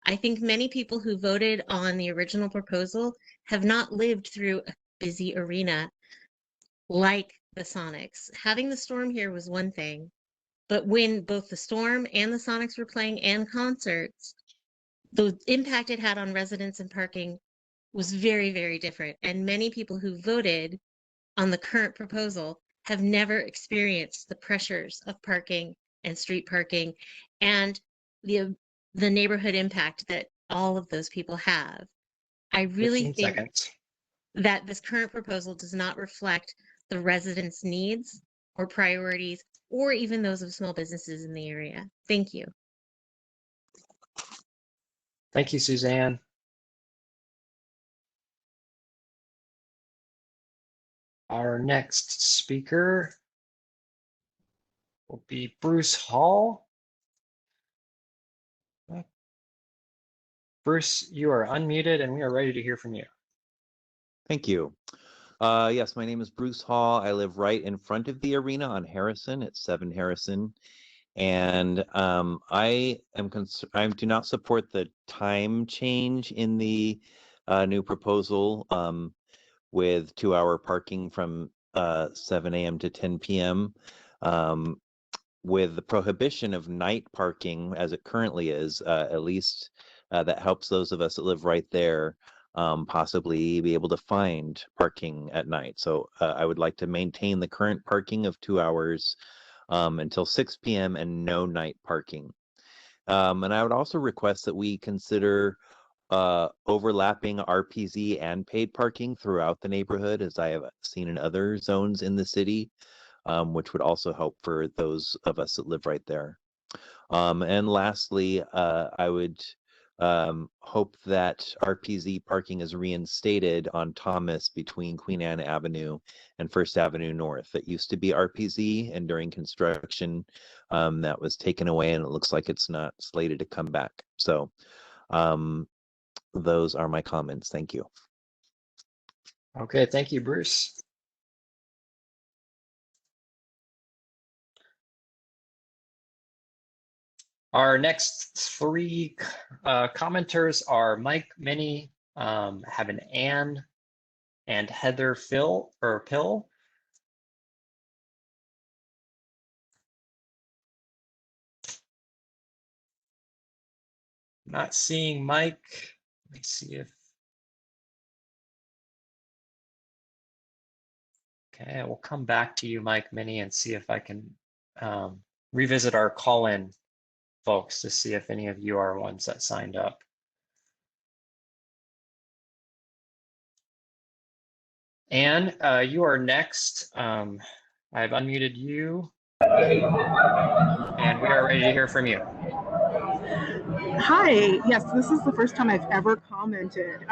[SPEAKER 20] I think many people who voted on the original proposal have not lived through a busy arena like the Sonics. Having the Storm here was one thing, but when both the Storm and the Sonics were playing and concerts, the impact it had on residents and parking was very, very different. And many people who voted on the current proposal have never experienced the pressures of parking and street parking and the neighborhood impact that all of those people have. I really think that this current proposal does not reflect the residents' needs or priorities, or even those of small businesses in the area. Thank you.
[SPEAKER 2] Thank you, Suzanne. Our next speaker will be Bruce Hall. Bruce, you are unmuted and we are ready to hear from you.
[SPEAKER 21] Thank you. Yes, my name is Bruce Hall. I live right in front of the arena on Harrison at 7 Harrison. And I do not support the time change in the new proposal with 2-hour parking from 7 a.m. to 10 p.m. With the prohibition of night parking as it currently is, at least that helps those of us that live right there possibly be able to find parking at night. So I would like to maintain the current parking of 2 hours until 6 p.m. and no night parking. And I would also request that we consider overlapping RPZ and paid parking throughout the neighborhood, as I have seen in other zones in the city, which would also help for those of us that live right there. And lastly, I would hope that RPZ parking is reinstated on Thomas between Queen Anne Avenue and First Avenue North. That used to be RPZ, and during construction that was taken away, and it looks like it's not slated to come back. So those are my comments. Thank you.
[SPEAKER 2] Okay, thank you, Bruce. Our next 3 commenters are Mike, Minnie, have an Ann, and Heather Pill. Not seeing Mike. Let's see if. Okay, we'll come back to you, Mike Minnie, and see if I can revisit our call-in folks to see if any of you are ones that signed up. Anne, you are next. I've unmuted you, and we are ready to hear from you.
[SPEAKER 4] Hi, yes, this is the first time I've ever commented,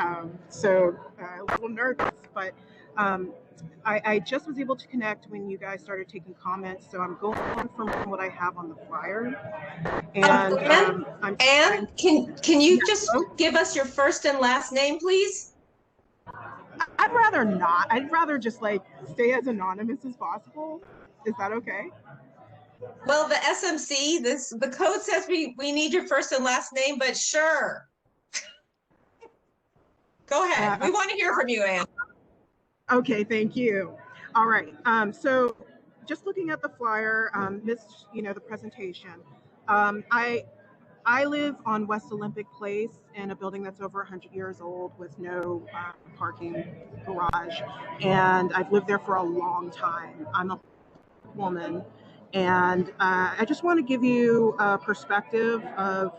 [SPEAKER 4] so a little nervous, but I just was able to connect when you guys started taking comments, so I'm going from what I have on the flyer. And
[SPEAKER 1] Anne, can you just give us your first and last name, please?
[SPEAKER 4] I'd rather not. I'd rather just like stay as anonymous as possible. Is that okay?
[SPEAKER 1] Well, the SMC, the code says we need your first and last name, but sure. Go ahead. We want to hear from you, Anne.
[SPEAKER 4] Okay, thank you. All right. So just looking at the flyer, missed, the presentation. I live on West Olympic Place in a building that's over 100 years old with no parking garage, and I've lived there for a long time. I'm a woman, and I just want to give you a perspective of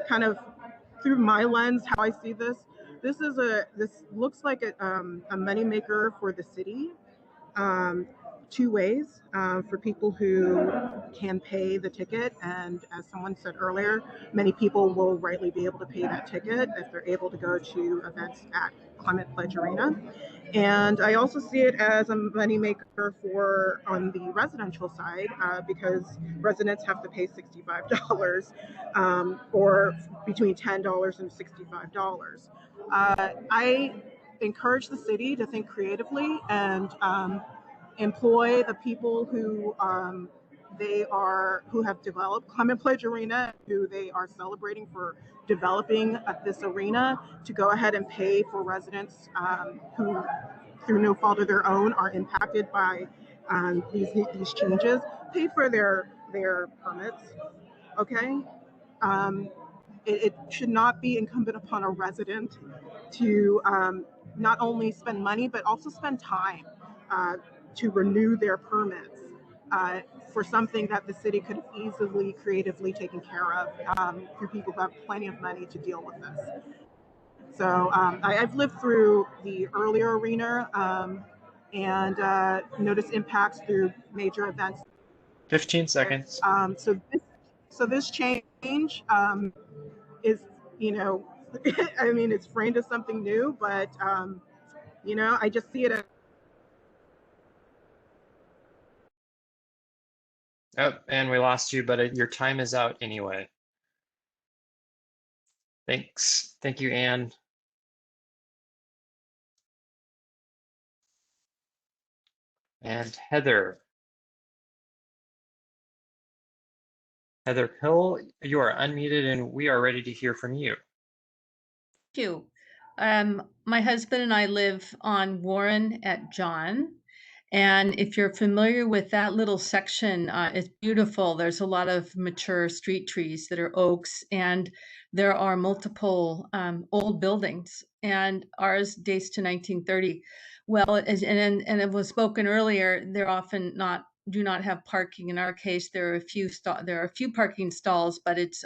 [SPEAKER 4] kind of through my lens how I see this. This looks like a moneymaker for the city. Two ways for people who can pay the ticket, and as someone said earlier, many people will rightly be able to pay that ticket if they're able to go to events at Climate Pledge Arena. And I also see it as a moneymaker for on the residential side because residents have to pay $65 or between $10 and $65. I encourage the city to think creatively and employ the people who who have developed Climate Pledge Arena, who they are celebrating for developing this arena, to go ahead and pay for residents who, through no fault of their own, are impacted by these changes, pay for their permits. Okay, it should not be incumbent upon a resident to not only spend money but also spend time to renew their permits for something that the city could have easily, creatively taken care of through people who have plenty of money to deal with this. So I've lived through the earlier arena and noticed impacts through major events.
[SPEAKER 2] 15 seconds.
[SPEAKER 4] So this change is, I mean, it's framed as something new, but I just see it as
[SPEAKER 2] Oh, and we lost you, but your time is out anyway. Thanks. Thank you, Anne. And Heather. Heather Hill, you are unmuted and we are ready to hear from you.
[SPEAKER 22] Thank you. My husband and I live on Warren at John. And if you're familiar with that little section, it's beautiful. There's a lot of mature street trees that are oaks, and there are multiple old buildings, and ours dates to 1930. Well, and it was spoken earlier, they're often do not have parking. In our case, there are a few parking stalls, but it's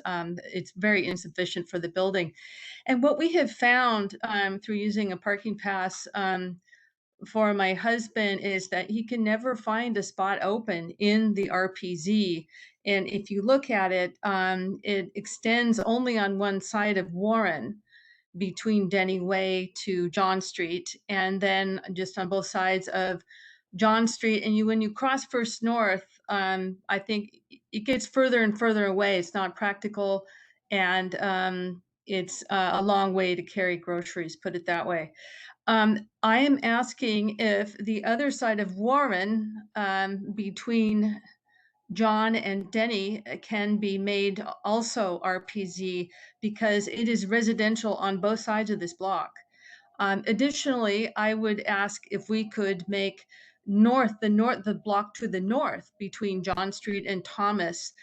[SPEAKER 22] very insufficient for the building. And what we have found through using a parking pass for my husband is that he can never find a spot open in the RPZ. And if you look at it, it extends only on one side of Warren between Denny Way to John Street, and then just on both sides of John Street. And when you cross First North, I think it gets further and further away. It's not practical, and it's a long way to carry groceries, put it that way. I am asking if the other side of Warren, between John and Denny, can be made also RPZ, because it is residential on both sides of this block. Additionally, I would ask if we could make the block to the north between John Street and Thomas,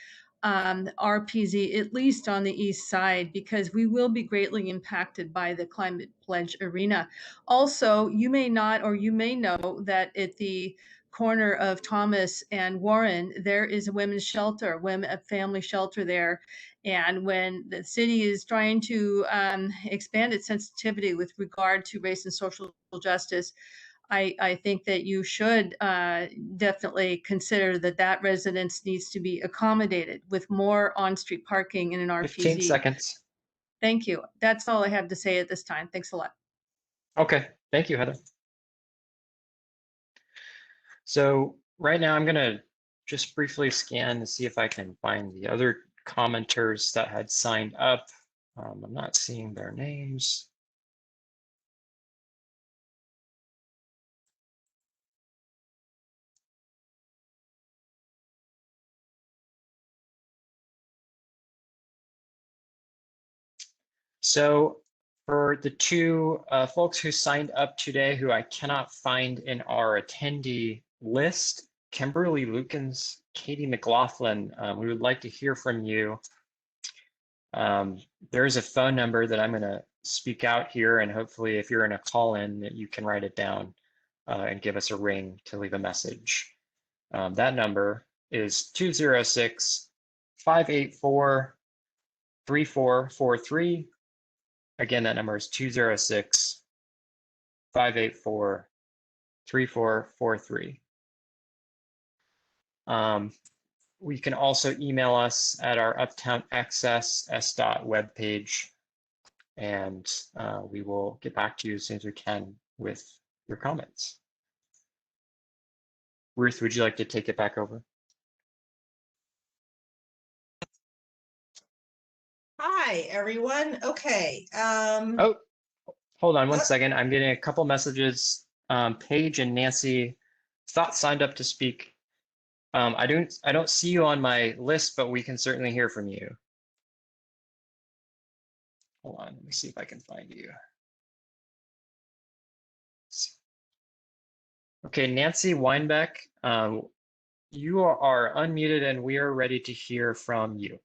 [SPEAKER 22] RPZ, at least on the east side, because we will be greatly impacted by the Climate Pledge Arena. Also, you may not, or you may know that at the corner of Thomas and Warren, there is a women's shelter, a family shelter there. And when the city is trying to expand its sensitivity with regard to race and social justice, I think that you should definitely consider that residence needs to be accommodated with more on-street parking in an RPZ.
[SPEAKER 2] 15 seconds.
[SPEAKER 22] Thank you. That's all I have to say at this time. Thanks a lot.
[SPEAKER 2] Okay, thank you, Heather. So right now I'm going to just briefly scan to see if I can find the other commenters that had signed up. I'm not seeing their names. So for the two folks who signed up today who I cannot find in our attendee list, Kimberly Lukens, Katie McLaughlin, we would like to hear from you. There's a phone number that I'm going to speak out here, and hopefully if you're in a call-in that you can write it down and give us a ring to leave a message. That number is 206-584-3443. Again, that number is 206-584-3443. We can also email us at our Uptown Access SDOT webpage, and we will get back to you as soon as we can with your comments. Ruth, would you like to take it back over?
[SPEAKER 1] Hi, everyone. Okay.
[SPEAKER 2] Oh, hold on one second. I'm getting a couple messages. Paige and Nancy thought signed up to speak. I don't see you on my list, but we can certainly hear from you. Hold on, let me see if I can find you. Okay, Nancy Weinbeck, you are unmuted and we are ready to hear from you.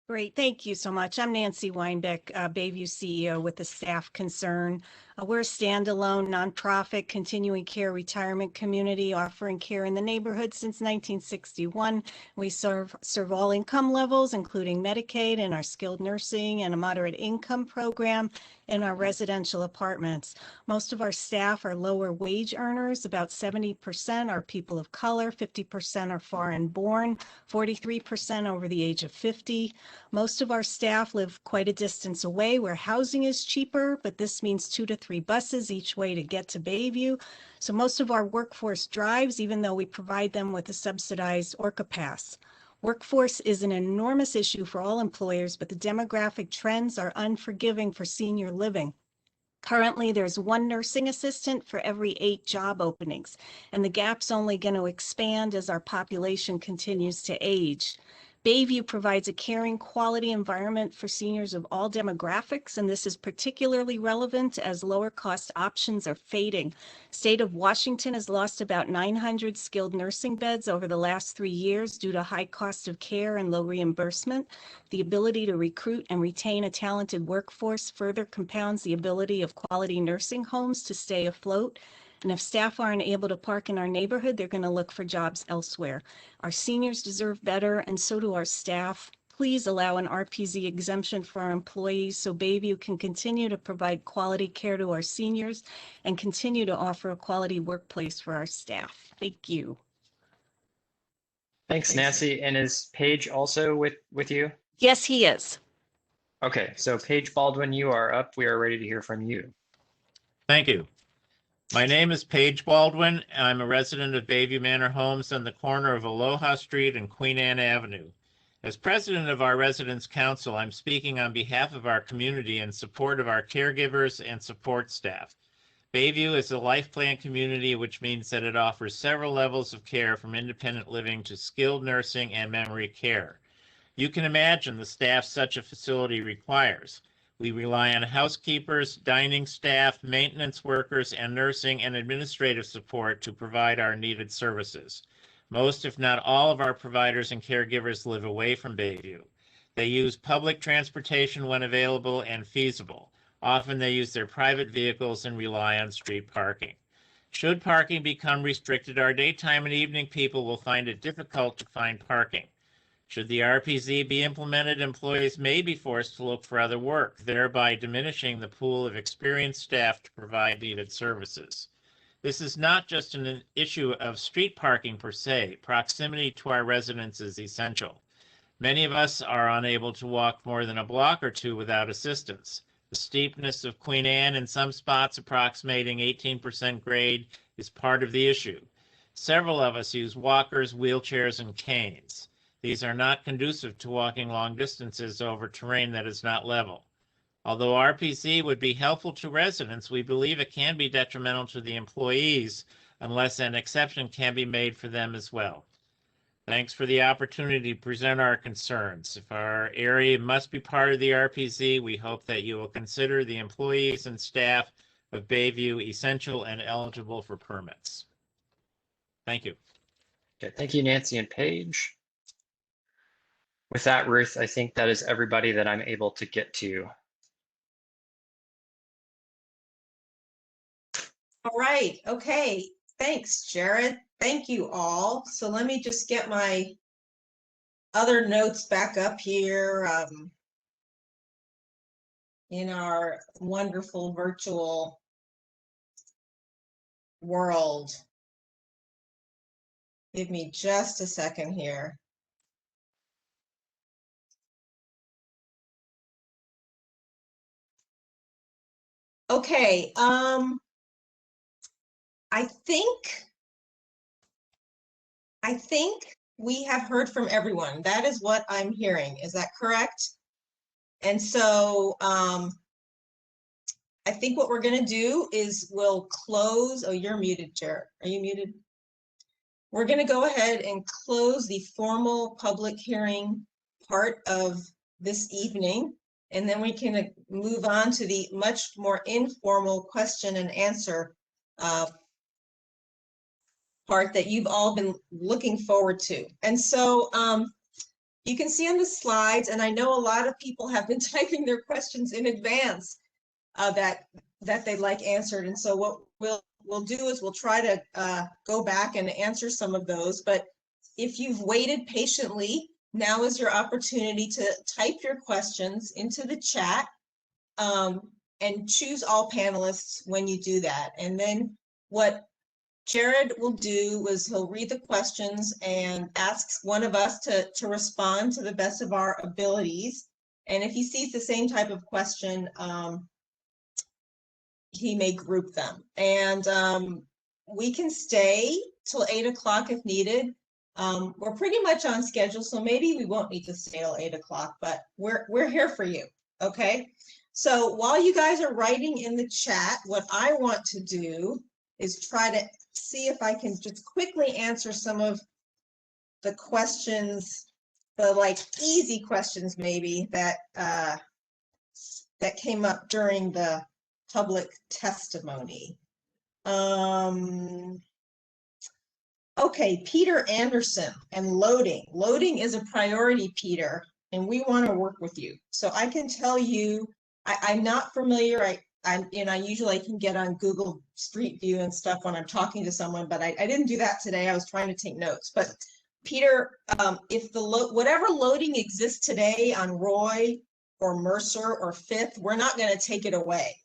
[SPEAKER 5] Great. Thank you so much. I'm Nancy Weinbeck, Bayview CEO with the Staff Concern. We're a standalone nonprofit continuing care retirement community offering care in the neighborhood since 1961. We serve all income levels, including Medicaid and our skilled nursing and a moderate income program in our residential apartments. Most of our staff are lower wage earners. About 70% are people of color, 50% are foreign born, 43% over the age of 50. Most of our staff live quite a distance away where housing is cheaper, but this means 2 to 3 buses each way to get to Bayview. So most of our workforce drives, even though we provide them with a subsidized Orca Pass. Workforce is an enormous issue for all employers, but the demographic trends are unforgiving for senior living. Currently, there's 1 nursing assistant for every 8 job openings, and the gap's only going to expand as our population continues to age. Bayview provides a caring, quality environment for seniors of all demographics, and this is particularly relevant as lower cost options are fading. State of Washington has lost about 900 skilled nursing beds over the last 3 years due to high cost of care and low reimbursement. The ability to recruit and retain a talented workforce further compounds the ability of quality nursing homes to stay afloat. And if staff aren't able to park in our neighborhood, they're going to look for jobs elsewhere. Our seniors deserve better, and so do our staff. Please allow an RPZ exemption for our employees so Bayview can continue to provide quality care to our seniors and continue to offer a quality workplace for our staff. Thank you.
[SPEAKER 2] Thanks, Nancy. And is Paige also with you?
[SPEAKER 5] Yes, he is.
[SPEAKER 2] Okay, so Paige Baldwin, you are up. We are ready to hear from you.
[SPEAKER 6] Thank you. My name is Paige Baldwin, and I'm a resident of Bayview Manor Homes on the corner of Aloha Street and Queen Anne Avenue. As president of our Residents Council, I'm speaking on behalf of our community in support of our caregivers and support staff. Bayview is a life plan community, which means that it offers several levels of care from independent living to skilled nursing and memory care. You can imagine the staff such a facility requires. We rely on housekeepers, dining staff, maintenance workers, and nursing and administrative support to provide our needed services. Most, if not all, of our providers and caregivers live away from Bayview. They use public transportation when available and feasible. Often they use their private vehicles and rely on street parking. Should parking become restricted, our daytime and evening people will find it difficult to find parking. Should the RPZ be implemented, employees may be forced to look for other work, thereby diminishing the pool of experienced staff to provide needed services. This is not just an issue of street parking per se. Proximity to our residents is essential. Many of us are unable to walk more than a block or two without assistance. The steepness of Queen Anne, in some spots approximating 18% grade, is part of the issue. Several of us use walkers, wheelchairs, and canes. These are not conducive to walking long distances over terrain that is not level. Although RPZ would be helpful to residents, we believe it can be detrimental to the employees unless an exception can be made for them as well. Thanks for the opportunity to present our concerns. If our area must be part of the RPZ, we hope that you will consider the employees and staff of Bayview essential and eligible for permits. Thank you.
[SPEAKER 2] Okay, thank you, Nancy and Paige. With that, Ruth, I think that is everybody that I'm able to get to.
[SPEAKER 1] All right. Okay. Thanks, Jared. Thank you all. So let me just get my other notes back up here in our wonderful virtual world. Give me just a second here. Okay. I think we have heard from everyone. That is what I'm hearing. Is that correct? And so I think what we're going to do is we'll close. Oh, you're muted, Jared. Are you muted? We're going to go ahead and close the formal public hearing part of this evening, and then we can move on to the much more informal question and answer part that you've all been looking forward to. And so you can see on the slides, and I know a lot of people have been typing their questions in advance that they'd like answered. And so what we'll do is we'll try to go back and answer some of those. But if you've waited patiently, now is your opportunity to type your questions into the chat and choose all panelists when you do that. And then what Jared will do is he'll read the questions and asks one of us to respond to the best of our abilities. And if he sees the same type of question, he may group them. And we can stay till 8 o'clock if needed. We're pretty much on schedule, so maybe we won't need to stay till 8 o'clock, but we're here for you, okay? So while you guys are writing in the chat, what I want to do is try to see if I can just quickly answer some of the questions, the like easy questions maybe that that came up during the public testimony. Okay, Peter Anderson and loading. Loading is a priority, Peter, and we want to work with you. So I can tell you, I'm not familiar. I usually can get on Google Street View and stuff when I'm talking to someone, but I didn't do that today. I was trying to take notes. But Peter, if whatever loading exists today on Roy or Mercer or Fifth, we're not going to take it away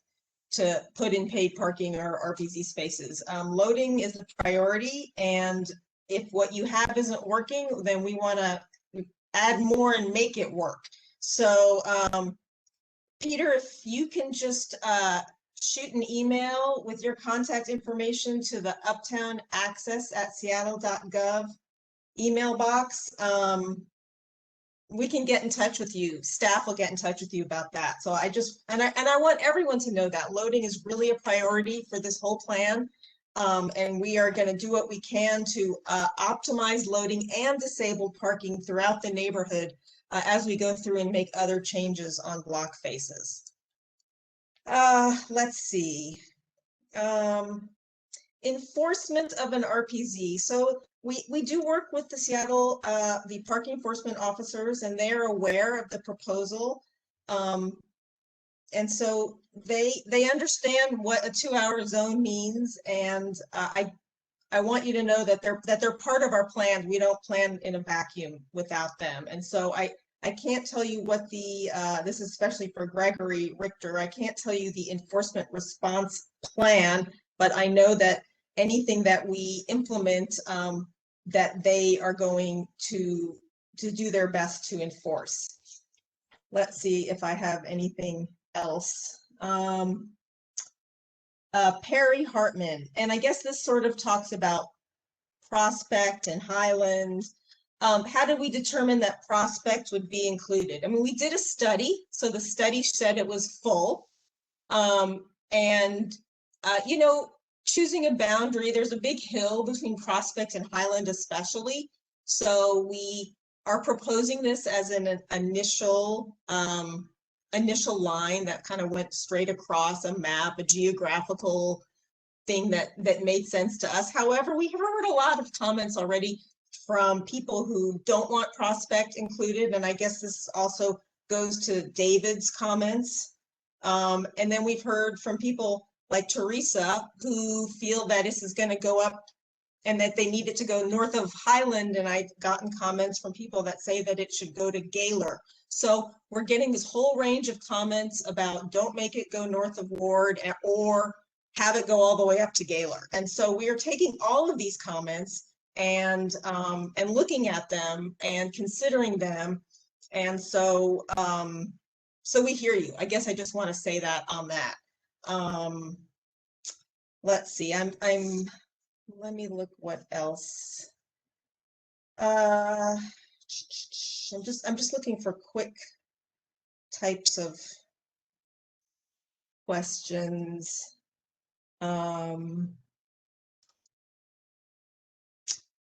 [SPEAKER 1] to put in paid parking or RPZ spaces. Loading is a priority, and if what you have isn't working, then we want to add more and make it work. So Peter, if you can just shoot an email with your contact information to the Uptown access@seattle.gov email box, we can get in touch with you. Staff will get in touch with you about that. So I want everyone to know that loading is really a priority for this whole plan. And we are going to do what we can to optimize loading and disabled parking throughout the neighborhood as we go through and make other changes on block faces. Let's see. Enforcement of an RPZ. So we do work with the Seattle, the parking enforcement officers, and they're aware of the proposal. And so they understand what a 2-hour zone means, and I want you to know that they're part of our plan. We don't plan in a vacuum without them. And so I can't tell you what the this is especially for Gregory Richter. I can't tell you the enforcement response plan, but I know that anything that we implement, that they are going to do their best to enforce. Let's see if I have anything else. Perry Hartman, and I guess this sort of talks about Prospect and Highland. How did we determine that Prospect would be included? I mean, we did a study, so the study said it was full. You know, choosing a boundary, there's a big hill between Prospect and Highland especially. So we are proposing this as an initial line that kind of went straight across a map, a geographical thing that made sense to us. However, we have heard a lot of comments already from people who don't want Prospect included, and I guess this also goes to David's comments. And then we've heard from people like Teresa who feel that this is going to go up and that they need it to go north of Highland, and I've gotten comments from people that say that it should go to Gaylor. So we're getting this whole range of comments about don't make it go north of Ward or have it go all the way up to Gaylor. And so we are taking all of these comments and looking at them and considering them. And so so we hear you. I guess I just want to say that on that. Let's see. Let me look what else. I'm just looking for quick types of questions.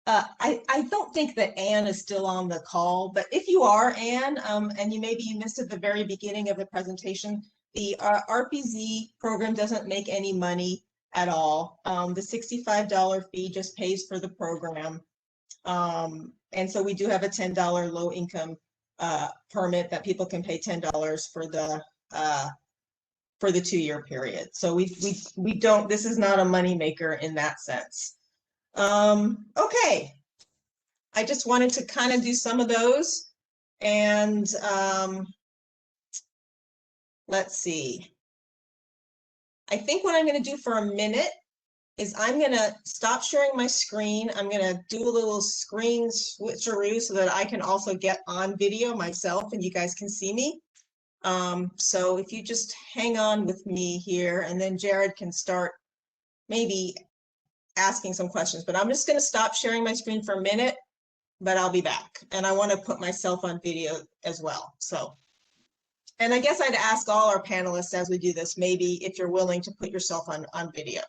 [SPEAKER 1] I don't think that Anne is still on the call, but if you are, Anne, and you missed at the very beginning of the presentation, the RPZ program doesn't make any money at all. The $65 fee just pays for the program. And so we do have a $10 low income permit that people can pay $10 for the 2-year period. So we don't, this is not a moneymaker in that sense. Okay. I just wanted to kind of do some of those, and let's see. I think what I'm going to do for a minute is I'm going to stop sharing my screen. I'm going to do a little screen switcheroo so that I can also get on video myself and you guys can see me. So if you just hang on with me here, and then Jared can start maybe asking some questions, but I'm just going to stop sharing my screen for a minute, but I'll be back. And I want to put myself on video as well. So, and I guess I'd ask all our panelists as we do this, maybe if you're willing to put yourself on video.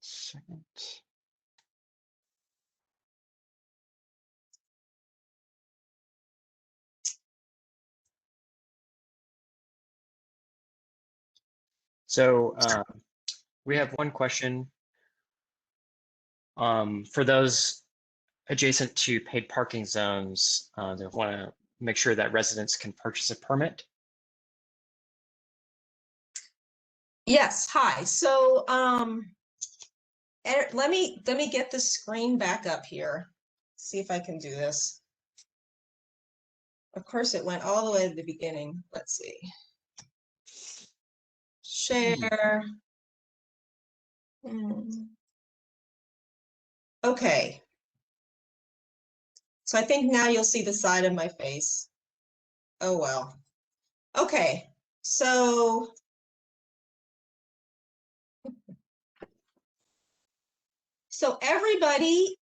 [SPEAKER 2] Second. So we have one question for those adjacent to paid parking zones. They want to make sure that residents can purchase a permit.
[SPEAKER 1] Yes, hi. So let me get the screen back up here. See if I can do this. Of course, it went all the way to the beginning. Let's see. Share. Okay. So I think now you'll see the side of my face. Oh, well. Okay. So everybody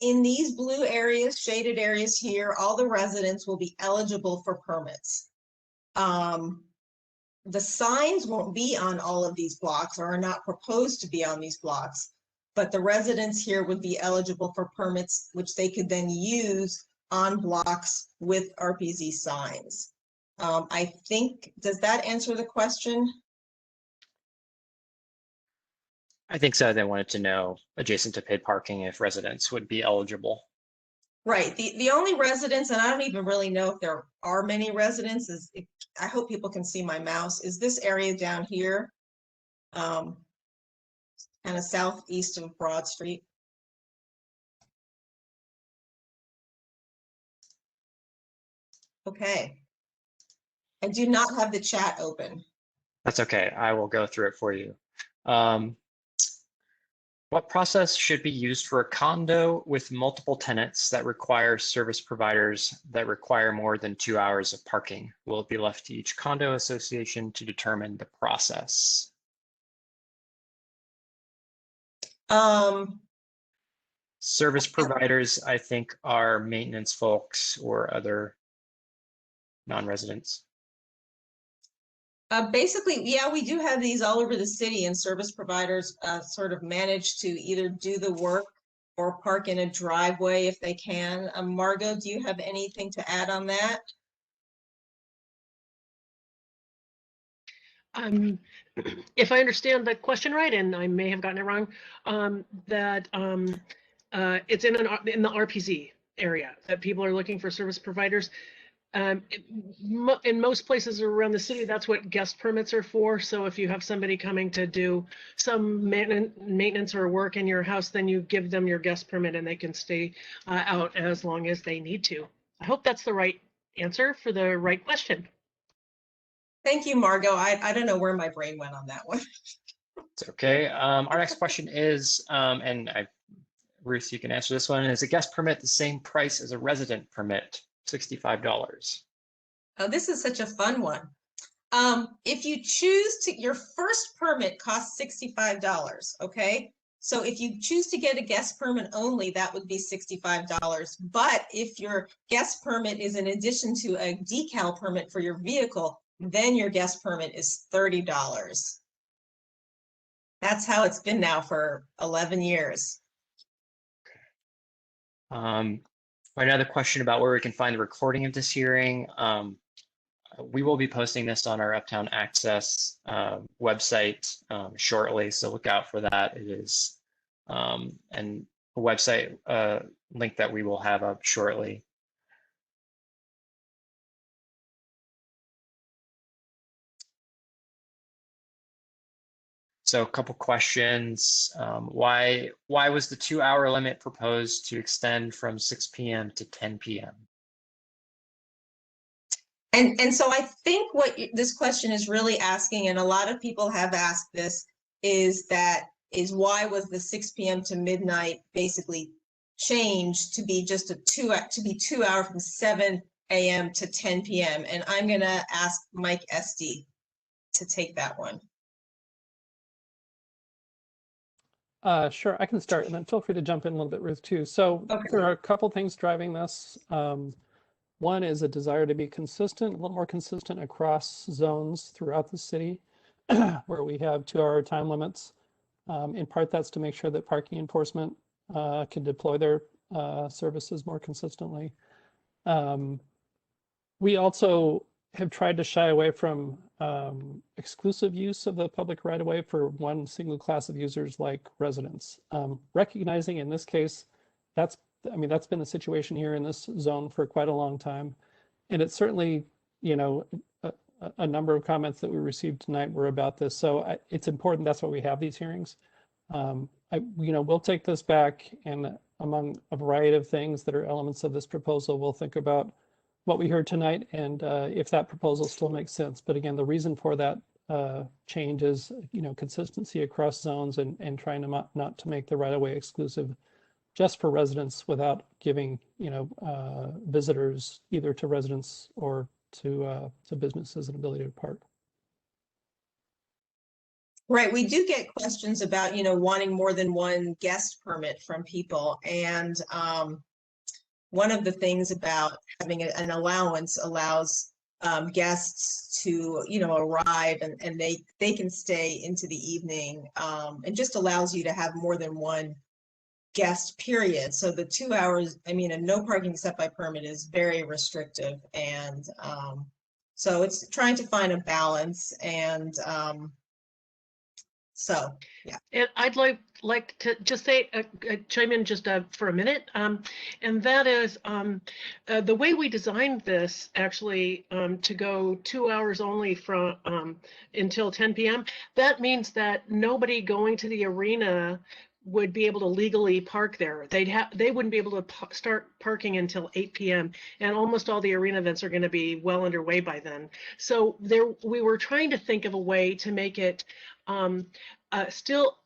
[SPEAKER 1] in these blue areas, shaded areas here, all the residents will be eligible for permits. the signs won't be on all of these blocks or are not proposed to be on these blocks, but the residents here would be eligible for permits, which they could then use on blocks with RPZ signs. I think, does that answer the question?
[SPEAKER 2] I think so. They wanted to know adjacent to paid parking if residents would be eligible.
[SPEAKER 1] Right. The only residents, and I don't even really know if there are many residents, I hope people can see my mouse, is this area down here, kind of southeast of Broad Street. Okay. I do not have the chat open.
[SPEAKER 2] That's okay. I will go through it for you. What process should be used for a condo with multiple tenants that require service providers that require more than 2 hours of parking? Will it be left to each condo association to determine the process? Service providers, I think, are maintenance folks or other non-residents.
[SPEAKER 1] Basically, yeah, we do have these all over the city, and service providers sort of manage to either do the work or park in a driveway if they can. Margot, do you have anything to add on that?
[SPEAKER 7] If I understand the question right, and I may have gotten it wrong, it's in the RPZ area that people are looking for service providers. In most places around the city, that's what guest permits are for. So if you have somebody coming to do some maintenance or work in your house, then you give them your guest permit and they can stay out as long as they need to. I hope that's the right answer for the right question.
[SPEAKER 1] Thank you, Margot. I don't know where my brain went on that one.
[SPEAKER 2] It's okay. Our next question is, Ruth, you can answer this one. Is a guest permit the same price as a resident permit? $65.
[SPEAKER 1] Oh, this is such a fun one. If you choose to, your first permit costs $65, okay? So if you choose to get a guest permit only, that would be $65. But if your guest permit is in addition to a decal permit for your vehicle, then your guest permit is $30. That's how it's been now for 11 years.
[SPEAKER 2] Another question about where we can find the recording of this hearing. We will be posting this on our Uptown Access website shortly, so look out for that. It is and a website link that we will have up shortly. So a couple questions. Why was the 2 hour limit proposed to extend from 6 p.m. to 10 p.m.?
[SPEAKER 1] And so I think what this question is really asking, and a lot of people have asked this, is why was the 6 p.m. to midnight basically changed to be just a 2 hour from 7 a.m. to 10 p.m. And I'm gonna ask Mike Esty to take that one.
[SPEAKER 8] Sure, I can start, and then feel free to jump in a little bit, Ruth, too. So there are a couple things driving this. One is a desire to be consistent, a little more consistent across zones throughout the city, where we have 2 hour time limits. In part, that's to make sure that parking enforcement can deploy their services more consistently. We also have tried to shy away from exclusive use of the public right-of-way for one single class of users like residents. Recognizing in this case, that's been the situation here in this zone for quite a long time. And it's certainly, a number of comments that we received tonight were about this. So it's important, that's why we have these hearings. We'll take this back, and among a variety of things that are elements of this proposal, we'll think about what we heard tonight and if that proposal still makes sense. But again, the reason for that change is, consistency across zones and trying to not to make the right-of-way exclusive just for residents without giving, visitors either to residents or to businesses an ability to park.
[SPEAKER 1] Right, we do get questions about, wanting more than one guest permit from people. And one of the things about having an allowance allows guests to, you know, arrive and they can stay into the evening, and just allows you to have more than one guest period. So the 2 hours, I mean, a no parking except by permit is very restrictive. And so it's trying to find a balance. And so, yeah.
[SPEAKER 7] And I'd like to just say, chime in just for a minute, and that is the way we designed this actually to go 2 hours only from until 10 p.m. That means that nobody going to the arena would be able to legally park there. They wouldn't be able to start parking until 8 p.m. and almost all the arena events are going to be well underway by then. So we were trying to think of a way to make it still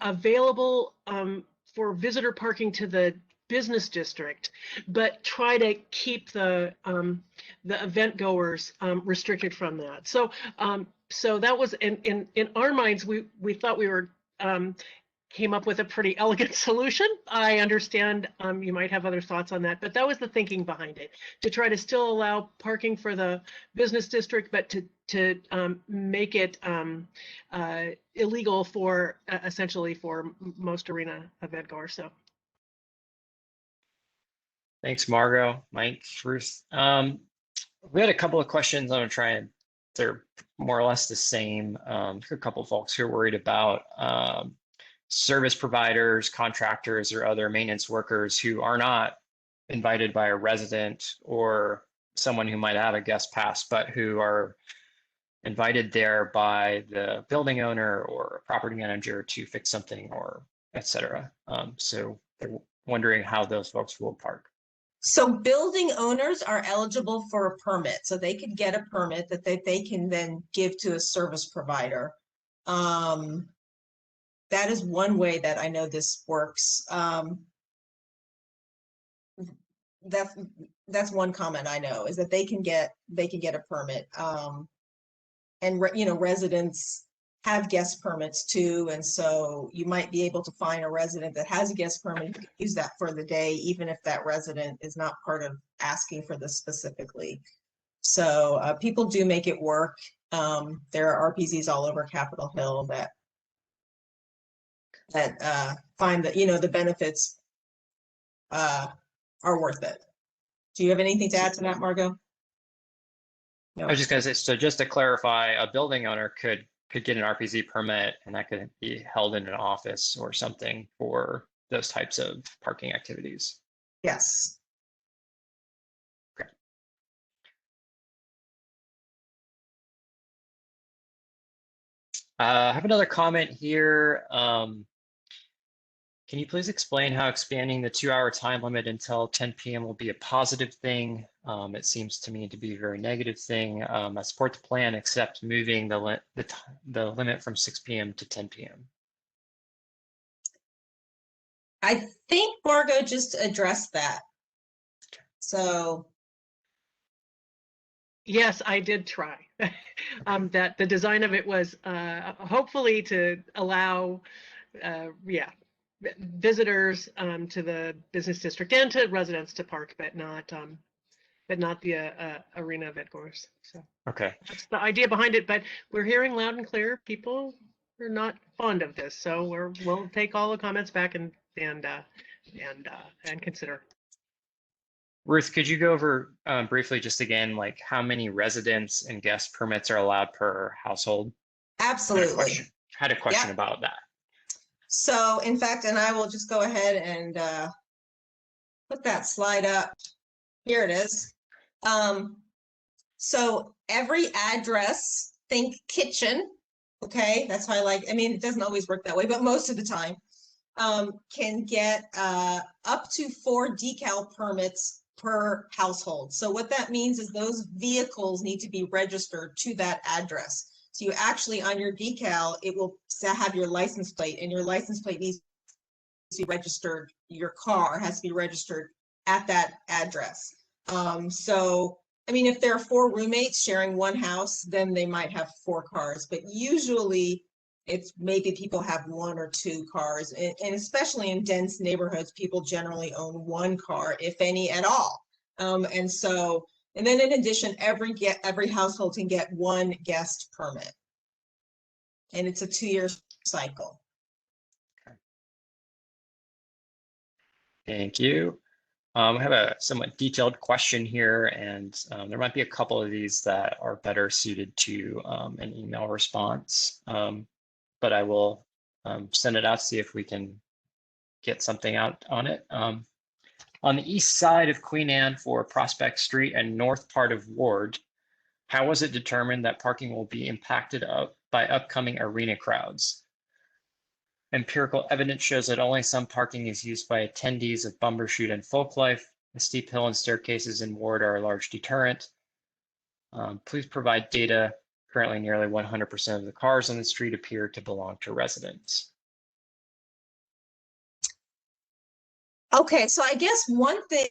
[SPEAKER 7] available for visitor parking to the business district, but try to keep the event goers restricted from that. So so that was in our minds, we thought we were came up with a pretty elegant solution. I understand you might have other thoughts on that, but that was the thinking behind it, to try to still allow parking for the business district, but to make it illegal for essentially for most arena event goers. So.
[SPEAKER 2] Thanks, Margot, Mike, Ruth. We had a couple of questions. I'm gonna try and they're more or less the same. A couple of folks who are worried about service providers, contractors, or other maintenance workers who are not invited by a resident or someone who might have a guest pass, but who are invited there by the building owner or a property manager to fix something or etc. So they're wondering how those folks will park.
[SPEAKER 1] So building owners are eligible for a permit, so they could get a permit that they can then give to a service provider. That is one way that I know this works. That's one comment I know, is that they can get a permit. And you know, residents have guest permits too, and so you might be able to find a resident that has a guest permit, you can use that for the day, even if that resident is not part of asking for this specifically. So people do make it work. There are RPZs all over Capitol Hill that find that, you know, the benefits are worth it. Do you have anything to add to that, Margot? No.
[SPEAKER 2] I was just gonna say, so just to clarify, a building owner could get an RPZ permit, and that could be held in an office or something for those types of parking activities.
[SPEAKER 1] Yes.
[SPEAKER 2] Okay. I have another comment here. Can you please explain how expanding the 2-hour time limit until 10 p.m. will be a positive thing? It seems to me to be a very negative thing. I support the plan, except moving the limit from 6 p.m. to 10 p.m.
[SPEAKER 1] I think Margot just addressed that. So.
[SPEAKER 7] Yes, I did try. That the design of it was hopefully to allow, visitors to the business district and to residents to park, but not the arena event goers. So
[SPEAKER 2] okay,
[SPEAKER 7] that's the idea behind it. But we're hearing loud and clear, people are not fond of this, so we'll take all the comments back and consider.
[SPEAKER 2] Ruth, could you go over briefly just again, like how many residents and guest permits are allowed per household?
[SPEAKER 1] Absolutely.
[SPEAKER 2] Had a question about that.
[SPEAKER 1] So in fact, and I will just go ahead and put that slide up. Here it is. So every address, think kitchen, okay? That's how I mean, it doesn't always work that way, but most of the time, can get up to 4 decal permits per household. So what that means is those vehicles need to be registered to that address. So you actually, on your decal, it will have your license plate, and your license plate needs to be registered. Your car has to be registered at that address. So, I mean, if there are 4 roommates sharing one house, then they might have 4 cars, but usually it's maybe people have 1 or 2 cars, and especially in dense neighborhoods, people generally own 1 car, if any at all. And so And then in addition, every household can get one guest permit. And it's a 2-year cycle.
[SPEAKER 2] Thank you. I have a somewhat detailed question here, and there might be a couple of these that are better suited to an email response, but I will send it out to see if we can get something out on it. On the east side of Queen Anne for Prospect Street and north part of Ward, how was it determined that parking will be impacted by upcoming arena crowds? Empirical evidence shows that only some parking is used by attendees of Bumbershoot and Folklife. The steep hill and staircases in Ward are a large deterrent. Please provide data. Currently, nearly 100% of the cars on the street appear to belong to residents.
[SPEAKER 1] Okay, so I guess one thing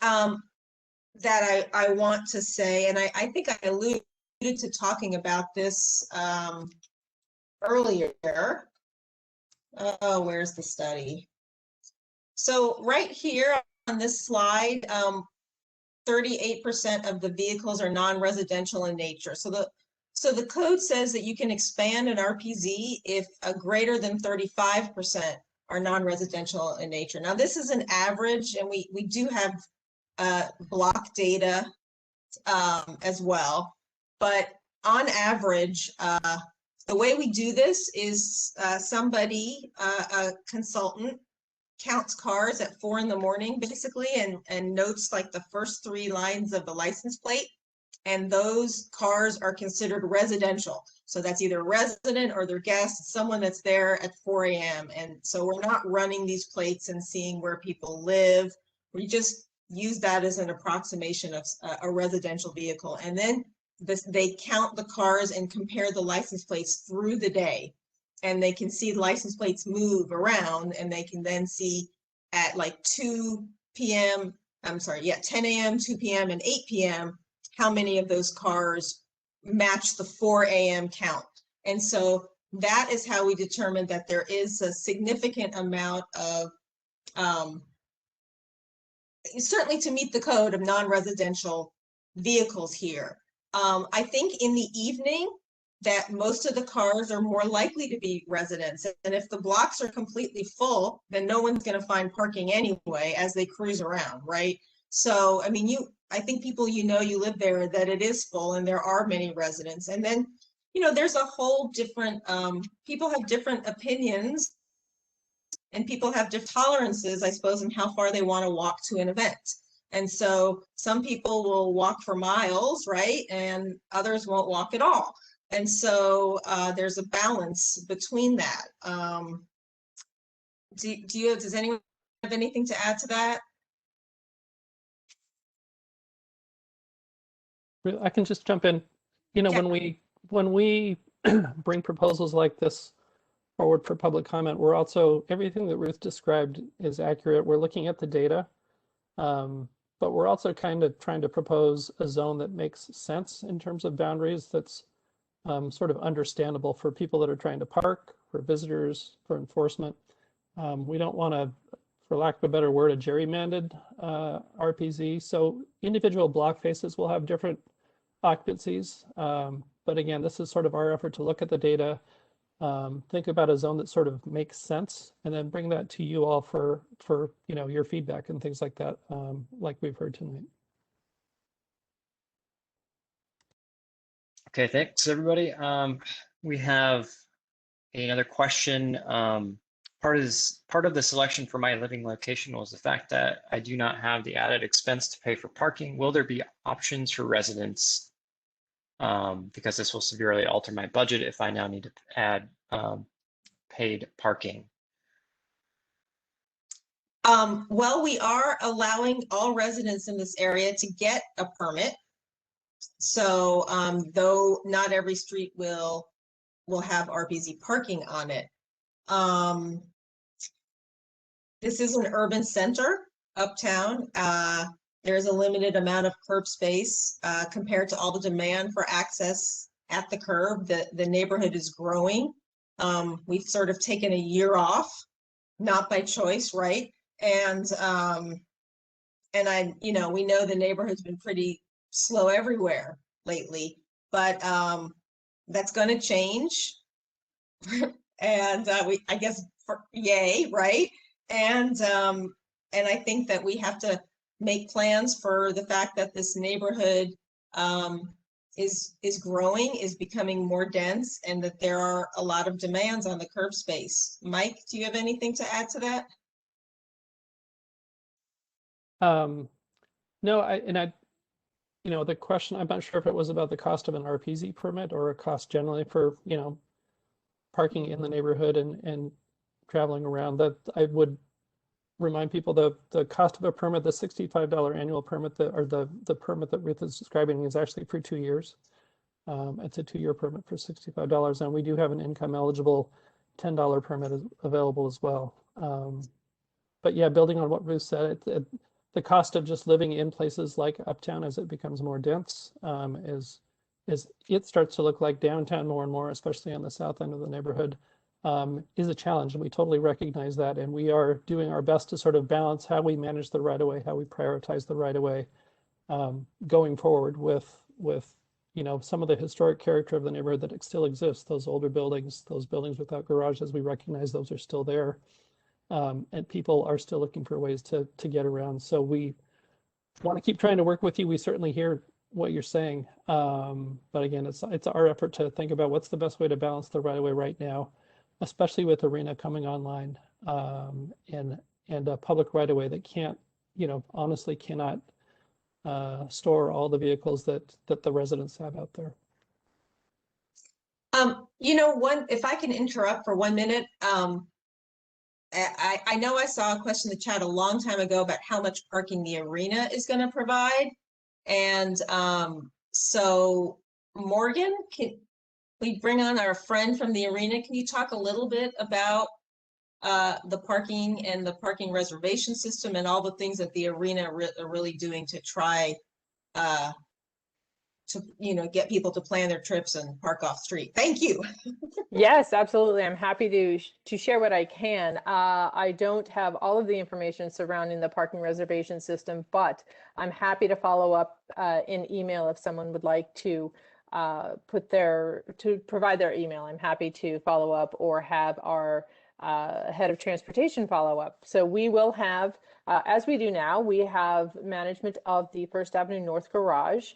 [SPEAKER 1] that I want to say, and I think I alluded to talking about this earlier. Oh, where's the study? So right here on this slide, 38% of the vehicles are non-residential in nature. So the code says that you can expand an RPZ if a greater than 35% are non-residential in nature. Now this is an average, and we do have block data as well, but on average, the way we do this is somebody, a consultant, counts cars at 4 in the morning, basically, and notes like the first 3 lines of the license plate. And those cars are considered residential. So that's either a resident or their guest, someone that's there at 4 a.m. And so we're not running these plates and seeing where people live. We just use that as an approximation of a residential vehicle. And then they count the cars and compare the license plates through the day, and they can see the license plates move around, and they can then see at like 2 p.m. I'm sorry, yeah, 10 a.m., 2 p.m., and 8 p.m. how many of those cars match the 4 a.m. count. And so that is how we determine that there is a significant amount of, certainly to meet the code of non-residential vehicles here. I think in the evening that most of the cars are more likely to be residents. And if the blocks are completely full, then no one's going to find parking anyway as they cruise around, right? So, I mean, I think people, you live there, that it is full and there are many residents. And then, there's a whole different, people have different opinions and people have different tolerances, I suppose, in how far they want to walk to an event. And so some people will walk for miles, right? And others won't walk at all. And so there's a balance between that. Does anyone have anything to add to that?
[SPEAKER 8] I can just jump in.
[SPEAKER 1] Yeah.
[SPEAKER 8] When we bring proposals like this forward for public comment, we're also, everything that Ruth described is accurate. We're looking at the data, but we're also kind of trying to propose a zone that makes sense in terms of boundaries, that's sort of understandable for people that are trying to park, for visitors, for enforcement. We don't want to, for lack of a better word, a gerrymandered RPZ. So individual block faces will have different occupancies. But again, this is sort of our effort to look at the data, think about a zone that sort of makes sense, and then bring that to you all for your feedback and things like that, like we've heard tonight.
[SPEAKER 2] Okay, thanks everybody. We have another question. Part of the selection for my living location was the fact that I do not have the added expense to pay for parking. Will there be options for residents? Because this will severely alter my budget if I now need to add paid parking.
[SPEAKER 1] Well, we are allowing all residents in this area to get a permit. So though not every street will have RPZ parking on it. This is an urban center, Uptown. There's a limited amount of curb space compared to all the demand for access at the curb. The neighborhood is growing. We've sort of taken a year off, not by choice, right? And we know the neighborhood's been pretty slow everywhere lately, but that's going to change. And I guess, yay, right? And I think that we have to make plans for the fact that this neighborhood is growing, is becoming more dense, and that there are a lot of demands on the curb space. Mike, do you have anything to add to that?
[SPEAKER 8] No, the question, I'm not sure if it was about the cost of an RPZ permit or a cost generally for, parking in the neighborhood and traveling around. That I would remind people the cost of a permit, the $65 annual permit, the permit that Ruth is describing is actually for 2 years. It's a 2-year permit for $65, and we do have an income eligible $10 permit available as well. But yeah, building on what Ruth said, the cost of just living in places like Uptown as it becomes more dense is it starts to look like downtown more and more, especially on the south end of the neighborhood, is a challenge. And we totally recognize that. And we are doing our best to sort of balance how we manage the right of way, how we prioritize the right of way going forward with some of the historic character of the neighborhood that still exists, those older buildings, those buildings without garages. We recognize those are still there. And people are still looking for ways to get around. So we want to keep trying to work with you. We certainly hear what you're saying. But again, it's our effort to think about what's the best way to balance the right of way right now, especially with Arena coming online and a public right of way that can't, honestly cannot store all the vehicles that the residents have out there.
[SPEAKER 1] If I can interrupt for 1 minute, I know I saw a question in the chat a long time ago about how much parking the Arena is going to provide. And so Morgan, can we bring on our friend from the Arena? Can you talk a little bit about the parking and the parking reservation system and all the things that the Arena are really doing to try to get people to plan their trips and park off street? Thank you.
[SPEAKER 3] Yes, absolutely. I'm happy to share what I can. I don't have all of the information surrounding the parking reservation system, but I'm happy to follow up in email if someone would like to provide their email. I'm happy to follow up or have our head of transportation follow up. So we will have, as we do now, we have management of the First Avenue North Garage.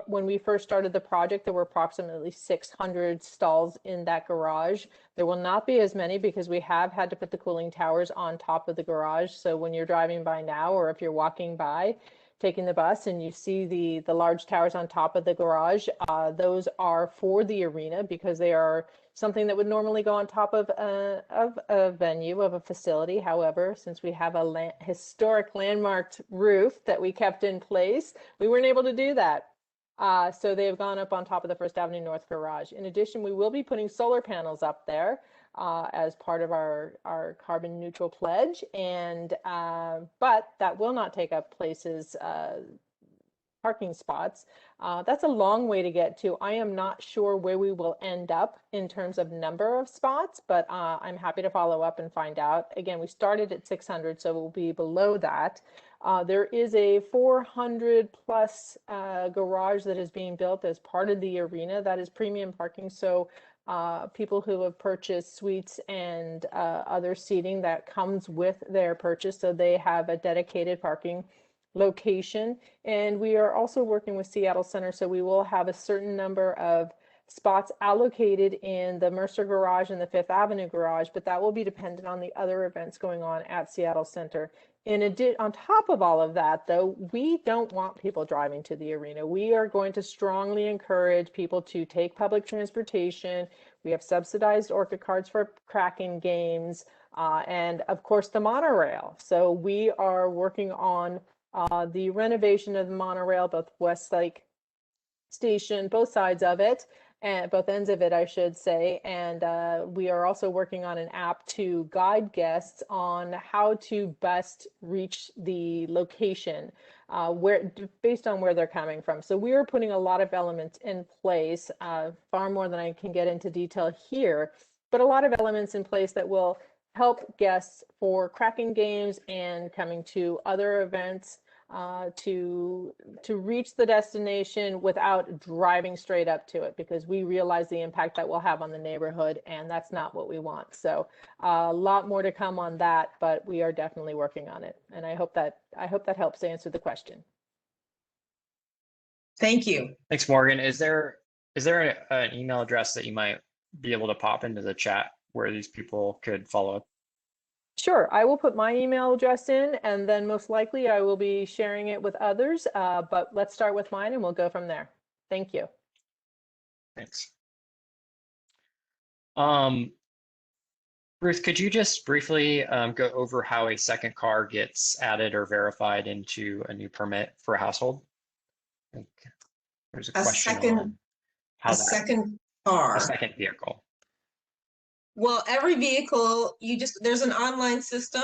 [SPEAKER 3] When we first started the project, there were approximately 600 stalls in that garage. There will not be as many because we have had to put the cooling towers on top of the garage. So when you're driving by now, or if you're walking by, taking the bus and you see the large towers on top of the garage, those are for the Arena because they are something that would normally go on top of a venue, of a facility. However, since we have a historic landmarked roof that we kept in place, we weren't able to do that. So they have gone up on top of the First Avenue North Garage. In addition, we will be putting solar panels up there as part of our carbon neutral pledge, and but that will not take up places, parking spots. That's a long way to get to. I am not sure where we will end up in terms of number of spots, but I'm happy to follow up and find out. Again, we started at 600, so we'll be below that. There is a 400 plus garage that is being built as part of the Arena. That is premium parking. So people who have purchased suites and other seating, that comes with their purchase. So they have a dedicated parking location. And we are also working with Seattle Center. So we will have a certain number of spots allocated in the Mercer Garage and the Fifth Avenue Garage, but that will be dependent on the other events going on at Seattle Center. On top of all of that, though, we don't want people driving to the Arena. We are going to strongly encourage people to take public transportation. We have subsidized Orca cards for Kraken games, and of course the monorail. So we are working on the renovation of the monorail, both Westlake Station, both sides of it, and both ends of it, I should say. And we are also working on an app to guide guests on how to best reach the location based on where they're coming from. So we are putting a lot of elements in place, far more than I can get into detail here, but a lot of elements in place that will help guests for Kraken games and coming to other events to reach the destination without driving straight up to it, because we realize the impact that will have on the neighborhood, and that's not what we want. So a lot more to come on that, but we are definitely working on it, and I hope that helps answer the question.
[SPEAKER 1] Thank you.
[SPEAKER 2] Thanks, Morgan. Is there an email address that you might be able to pop into the chat where these people could follow up?
[SPEAKER 3] Sure, I will put my email address in, and then most likely I will be sharing it with others, but let's start with mine and we'll go from there. Thank you.
[SPEAKER 2] Thanks. Ruth, could you just briefly go over how a second car gets added or verified into a new permit for a household? I think there's a question on how
[SPEAKER 1] a second car.
[SPEAKER 2] A second vehicle.
[SPEAKER 1] Well, every vehicle, there's an online system.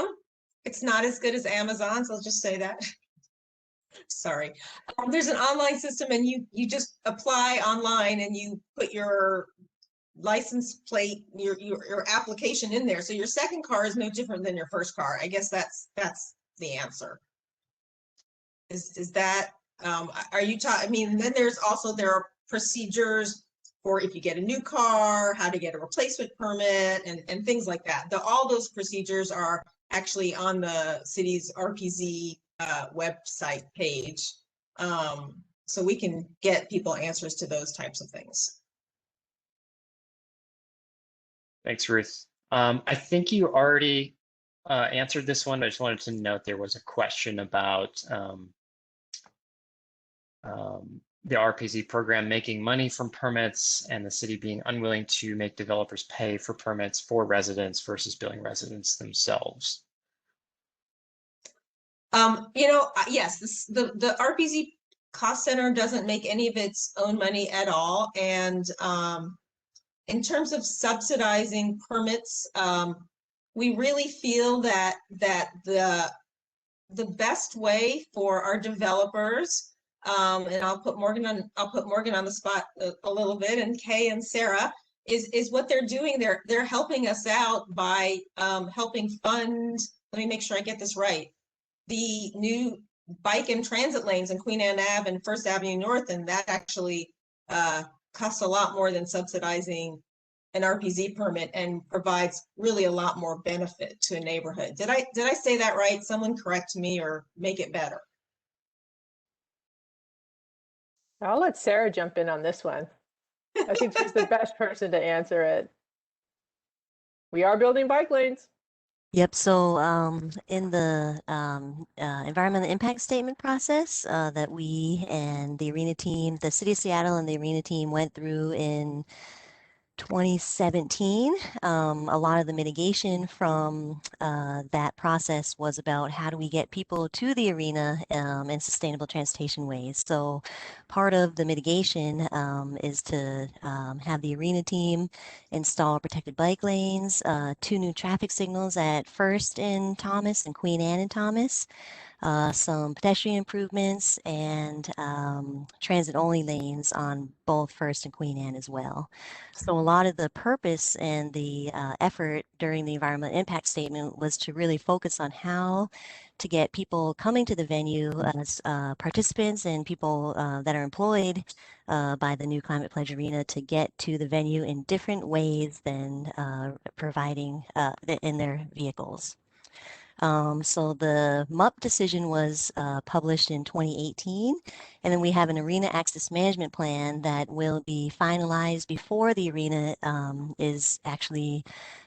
[SPEAKER 1] It's not as good as Amazon's, I'll just say that. Sorry. There's an online system, and you just apply online and you put your license plate, your application in there. So your second car is no different than your first car. I guess that's the answer. Is that, are you talking, I mean, then there are procedures for if you get a new car, how to get a replacement permit, and things like that. All those procedures are actually on the city's RPZ website page. So we can get people answers to those types of things.
[SPEAKER 2] Thanks, Ruth. I think you already answered this one. I just wanted to note there was a question about the RPZ program making money from permits and the city being unwilling to make developers pay for permits for residents versus billing residents themselves.
[SPEAKER 1] Yes, the RPZ cost center doesn't make any of its own money at all. And in terms of subsidizing permits, we really feel that the best way for our developers, and I'll put Morgan on the spot a little bit, and Kay and Sarah, is what they're doing. They're helping us out by helping fund, let me make sure I get this right, the new bike and transit lanes in Queen Anne Ave and First Avenue North, and that actually costs a lot more than subsidizing an RPZ permit and provides really a lot more benefit to a neighborhood. Did I say that right? Someone correct me or make it better.
[SPEAKER 3] I'll let Sarah jump in on this one. I think she's the best person to answer it. We are building bike lanes.
[SPEAKER 9] Yep. So in the environmental impact statement process that we and the arena team, the City of Seattle and the arena team went through in 2017, a lot of the mitigation from that process was about how do we get people to the arena in sustainable transportation ways. So part of the mitigation is to have the arena team install protected bike lanes, 2 new traffic signals at First and Thomas and Queen Anne and Thomas, some pedestrian improvements, and transit-only lanes on both First and Queen Anne as well. So a lot of the purpose and the effort during the environmental impact statement was to really focus on how to get people coming to the venue as participants and people that are employed by the new Climate Pledge Arena to get to the venue in different ways than providing in their vehicles. So the MUP decision was published in 2018, and then we have an arena access management plan that will be finalized before the arena is actually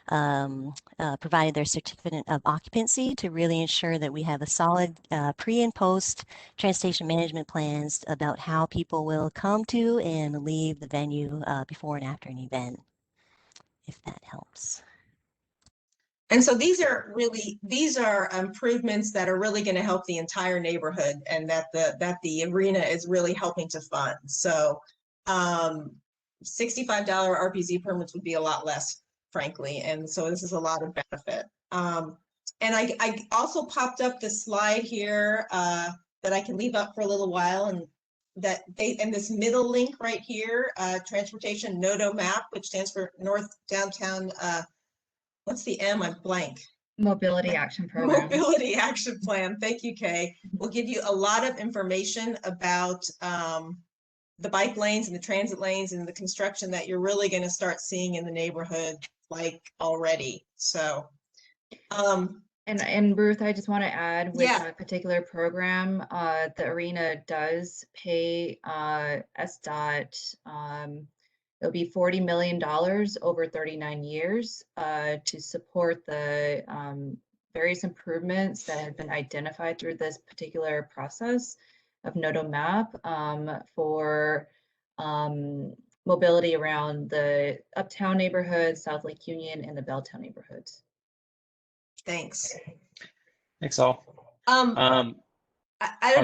[SPEAKER 9] provided their certificate of occupancy to really ensure that we have a solid pre and post transportation management plans about how people will come to and leave the venue before and after an event, if that helps.
[SPEAKER 1] And so these are improvements that are really going to help the entire neighborhood, and that the arena is really helping to fund. So $65 RPZ permits would be a lot less, frankly, and so this is a lot of benefit. And I also popped up this slide here that I can leave up for a little while, and this middle link right here, transportation NODO map, which stands for North Downtown. What's the M? I'm blank.
[SPEAKER 10] Mobility Action Program.
[SPEAKER 1] Mobility Action Plan. Thank you, Kay. We'll give you a lot of information about the bike lanes and the transit lanes and the construction that you're really going to start seeing in the neighborhood like already. So,
[SPEAKER 10] and Ruth, I just want to add with
[SPEAKER 1] yeah.
[SPEAKER 10] that particular program, the arena does pay SDOT. It'll be $40 million over 39 years to support the various improvements that have been identified through this particular process of Nodo Map for mobility around the Uptown neighborhood, South Lake Union, and the Belltown neighborhoods.
[SPEAKER 1] Thanks.
[SPEAKER 2] Thanks all.
[SPEAKER 1] I don't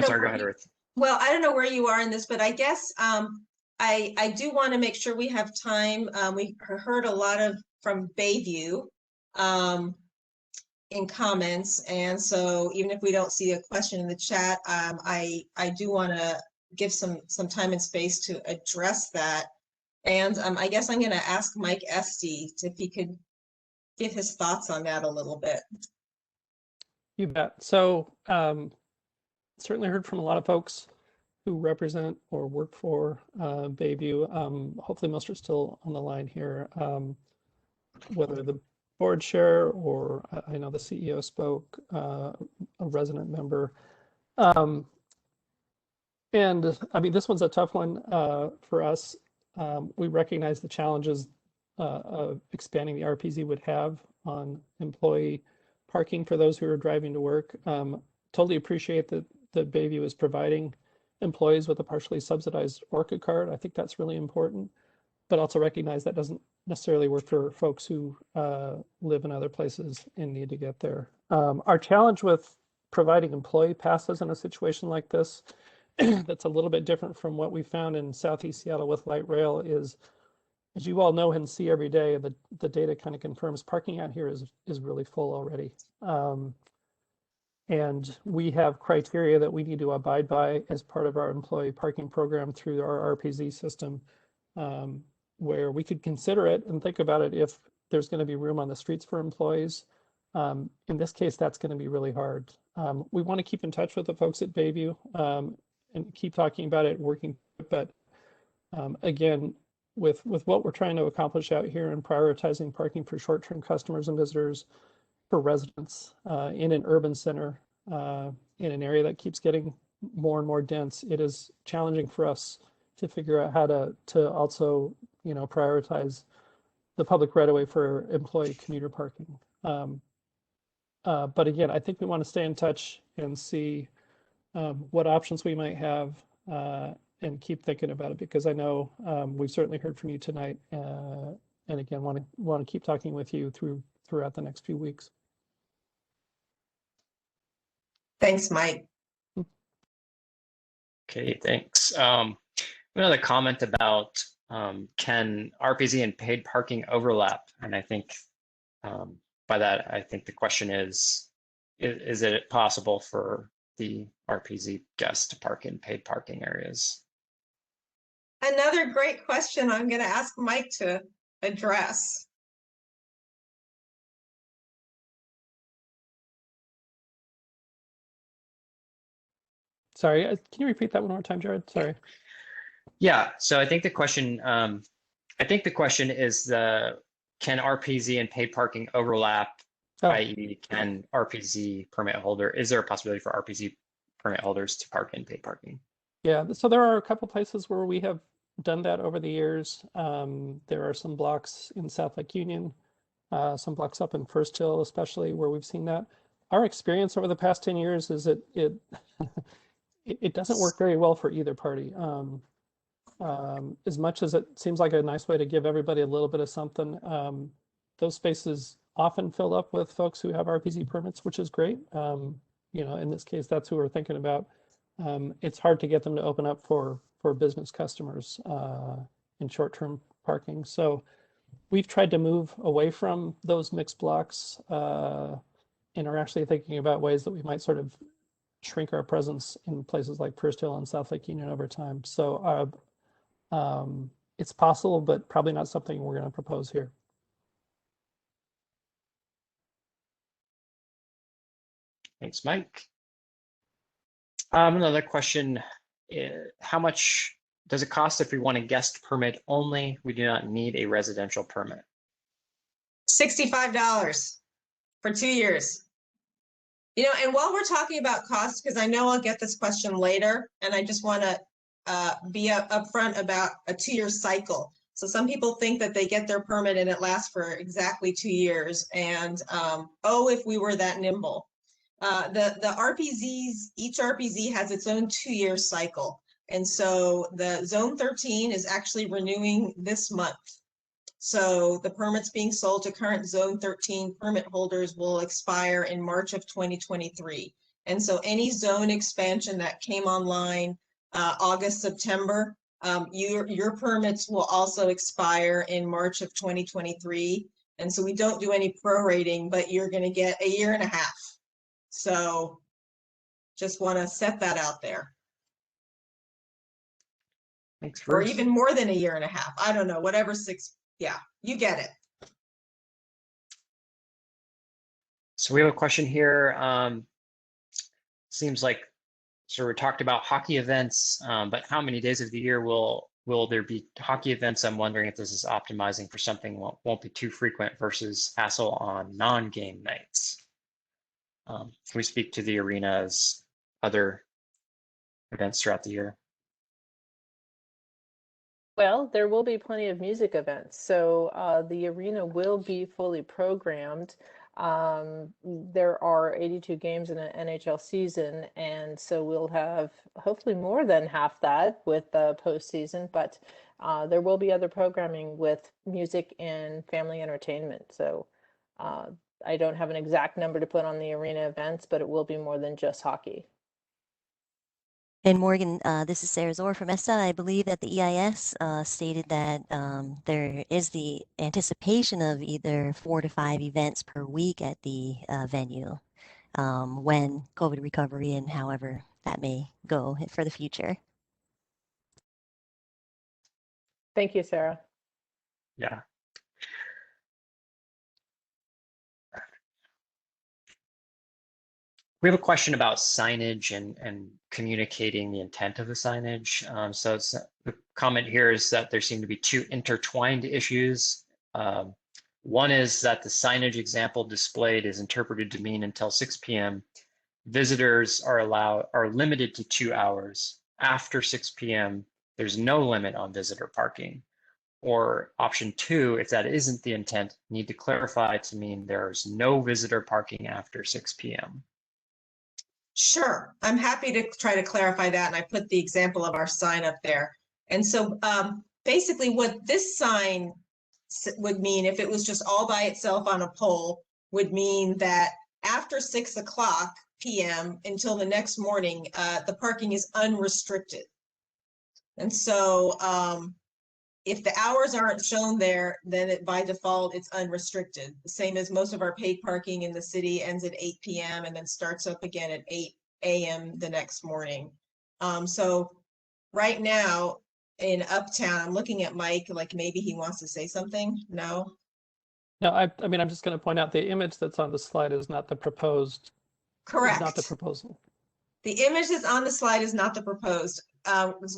[SPEAKER 1] know.
[SPEAKER 2] Sorry, go ahead, Ruth.
[SPEAKER 1] Well, I don't know where you are in this, but I guess I do want to make sure we have time. We heard a lot from Bayview in comments, and so even if we don't see a question in the chat, I do want to give some time and space to address that. And I guess I'm going to ask Mike Esty if he could give his thoughts on that a little bit.
[SPEAKER 8] You bet. So certainly heard from a lot of folks who represent or work for Bayview. Hopefully most are still on the line here, whether the board chair or I know the CEO spoke, a resident member. And I mean, this one's a tough one for us. We recognize the challenges of expanding the RPZ would have on employee parking for those who are driving to work. Totally appreciate that Bayview is providing employees with a partially subsidized Orca card. I think that's really important, but also recognize that doesn't necessarily work for folks who live in other places and need to get there. Our challenge with providing employee passes in a situation like this that's a little bit different from what we found in Southeast Seattle with light rail is, as you all know and see every day, the data kind of confirms parking out here is really full already. And we have criteria that we need to abide by as part of our employee parking program through our RPZ system, where we could consider it and think about it if there's going to be room on the streets for employees. In this case, that's going to be really hard. We want to keep in touch with the folks at Bayview and keep talking about it, working, but again, with what we're trying to accomplish out here and prioritizing parking for short-term customers and visitors, for residents in an urban center, in an area that keeps getting more and more dense, it is challenging for us to figure out how to also, prioritize the public right of way for employee commuter parking. But again, I think we want to stay in touch and see what options we might have and keep thinking about it, because I know we've certainly heard from you tonight, and again, want to keep talking with you throughout the next few weeks.
[SPEAKER 1] Thanks, Mike.
[SPEAKER 2] Okay, thanks. Another comment about can RPZ and paid parking overlap? And I think by that, I think the question is it possible for the RPZ guests to park in paid parking areas?
[SPEAKER 1] Another great question I'm going to ask Mike to address.
[SPEAKER 8] Sorry, can you repeat that one more time, Jared? Sorry.
[SPEAKER 2] Yeah, so I think the question is can RPZ and paid parking overlap, i.e. can RPZ permit holder, is there a possibility for RPZ permit holders to park in paid parking?
[SPEAKER 8] Yeah, so there are a couple places where we have done that over the years. There are some blocks in South Lake Union, some blocks up in First Hill, especially, where we've seen that. Our experience over the past 10 years is it doesn't work very well for either party. As much as it seems like a nice way to give everybody a little bit of something, those spaces often fill up with folks who have RPZ permits, which is great. In this case, that's who we're thinking about. It's hard to get them to open up for business customers in short-term parking. So we've tried to move away from those mixed blocks and are actually thinking about ways that we might sort of shrink our presence in places like First Hill and South Lake Union over time. So it's possible, but probably not something we're going to propose here.
[SPEAKER 2] Thanks, Mike. Another question, how much does it cost if we want a guest permit only? We do not need a residential permit.
[SPEAKER 1] $65 for 2 years. You know, and while we're talking about cost, because I know I'll get this question later, and I just want to be upfront about a 2-year cycle. So some people think that they get their permit and it lasts for exactly 2 years. And oh, if we were that nimble. The RPZs, each RPZ has its own 2-year cycle. And so the Zone 13 is actually renewing this month. So the permits being sold to current Zone 13 permit holders will expire in March of 2023. And so any zone expansion that came online August, September, your permits will also expire in March of 2023. And so we don't do any prorating, but you're going to get a 1.5 years. So just want to set that out there.
[SPEAKER 2] Thanks,
[SPEAKER 1] or
[SPEAKER 2] Bruce.
[SPEAKER 1] even more than a 1.5 years. I don't know, whatever 6, yeah, you get it.
[SPEAKER 2] So we have a question here. Seems like, so we talked about hockey events, but how many days of the year will there be hockey events? I'm wondering if this is optimizing for something that won't be too frequent versus hassle on non-game nights. Can we speak to the arena's other events throughout the year?
[SPEAKER 3] Well, there will be plenty of music events. So the arena will be fully programmed. There are 82 games in an NHL season, and so we'll have hopefully more than half that with the postseason, but there will be other programming with music and family entertainment. So I don't have an exact number to put on the arena events, but it will be more than just hockey.
[SPEAKER 9] And Morgan, this is Sarah Zor from SDOT. I believe that the EIS stated that there is the anticipation of either 4 to 5 events per week at the venue when COVID recovery and however that may go for the future.
[SPEAKER 3] Thank you, Sarah.
[SPEAKER 2] Yeah. We have a question about signage and communicating the intent of the signage. So the comment here is that there seem to be 2 intertwined issues. One is that the signage example displayed is interpreted to mean until 6 p.m. Visitors are limited to 2 hours. After 6 p.m., there's no limit on visitor parking. Or option 2, if that isn't the intent, need to clarify to mean there's no visitor parking after 6 p.m.
[SPEAKER 1] Sure, I'm happy to try to clarify that, and I put the example of our sign up there. And so basically what this sign would mean, if it was just all by itself on a pole, would mean that after 6 o'clock p.m. until the next morning, the parking is unrestricted. And so if the hours aren't shown there, then by default, it's unrestricted. The same as most of our paid parking in the city ends at 8 p.m. and then starts up again at 8 a.m. the next morning. So right now in Uptown, I'm looking at Mike, like maybe he wants to say something. No?
[SPEAKER 8] No, I mean, I'm just going to point out the image that's on the slide is not the proposed.
[SPEAKER 1] Correct.
[SPEAKER 8] Not the proposal.
[SPEAKER 1] The image that's on the slide is not the proposed.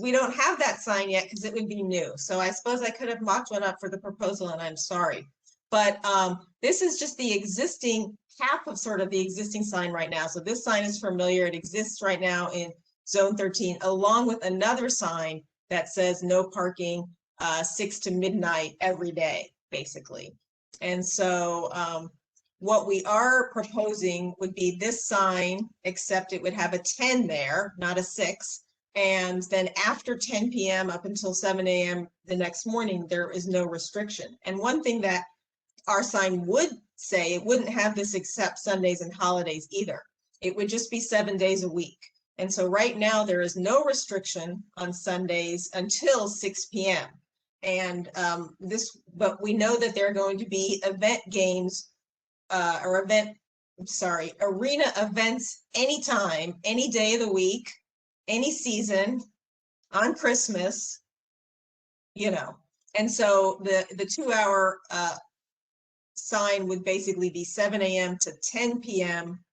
[SPEAKER 1] We don't have that sign yet because it would be new. So I suppose I could have mocked one up for the proposal, and I'm sorry. But this is just the existing, half of sort of the existing sign right now. So this sign is familiar. It exists right now in Zone 13, along with another sign that says no parking 6 to midnight every day, basically. And so what we are proposing would be this sign, except it would have a 10 there, not a 6. And then after 10 p.m. up until 7 a.m. the next morning, there is no restriction. And one thing that our sign would say, it wouldn't have this except Sundays and holidays either. It would just be 7 days a week. And so right now there is no restriction on Sundays until 6 p.m. And but we know that there are going to be event games arena events anytime, any day of the week, any season, on Christmas, you know. And so the 2-hour sign would basically be 7 a.m. to 10 p.m.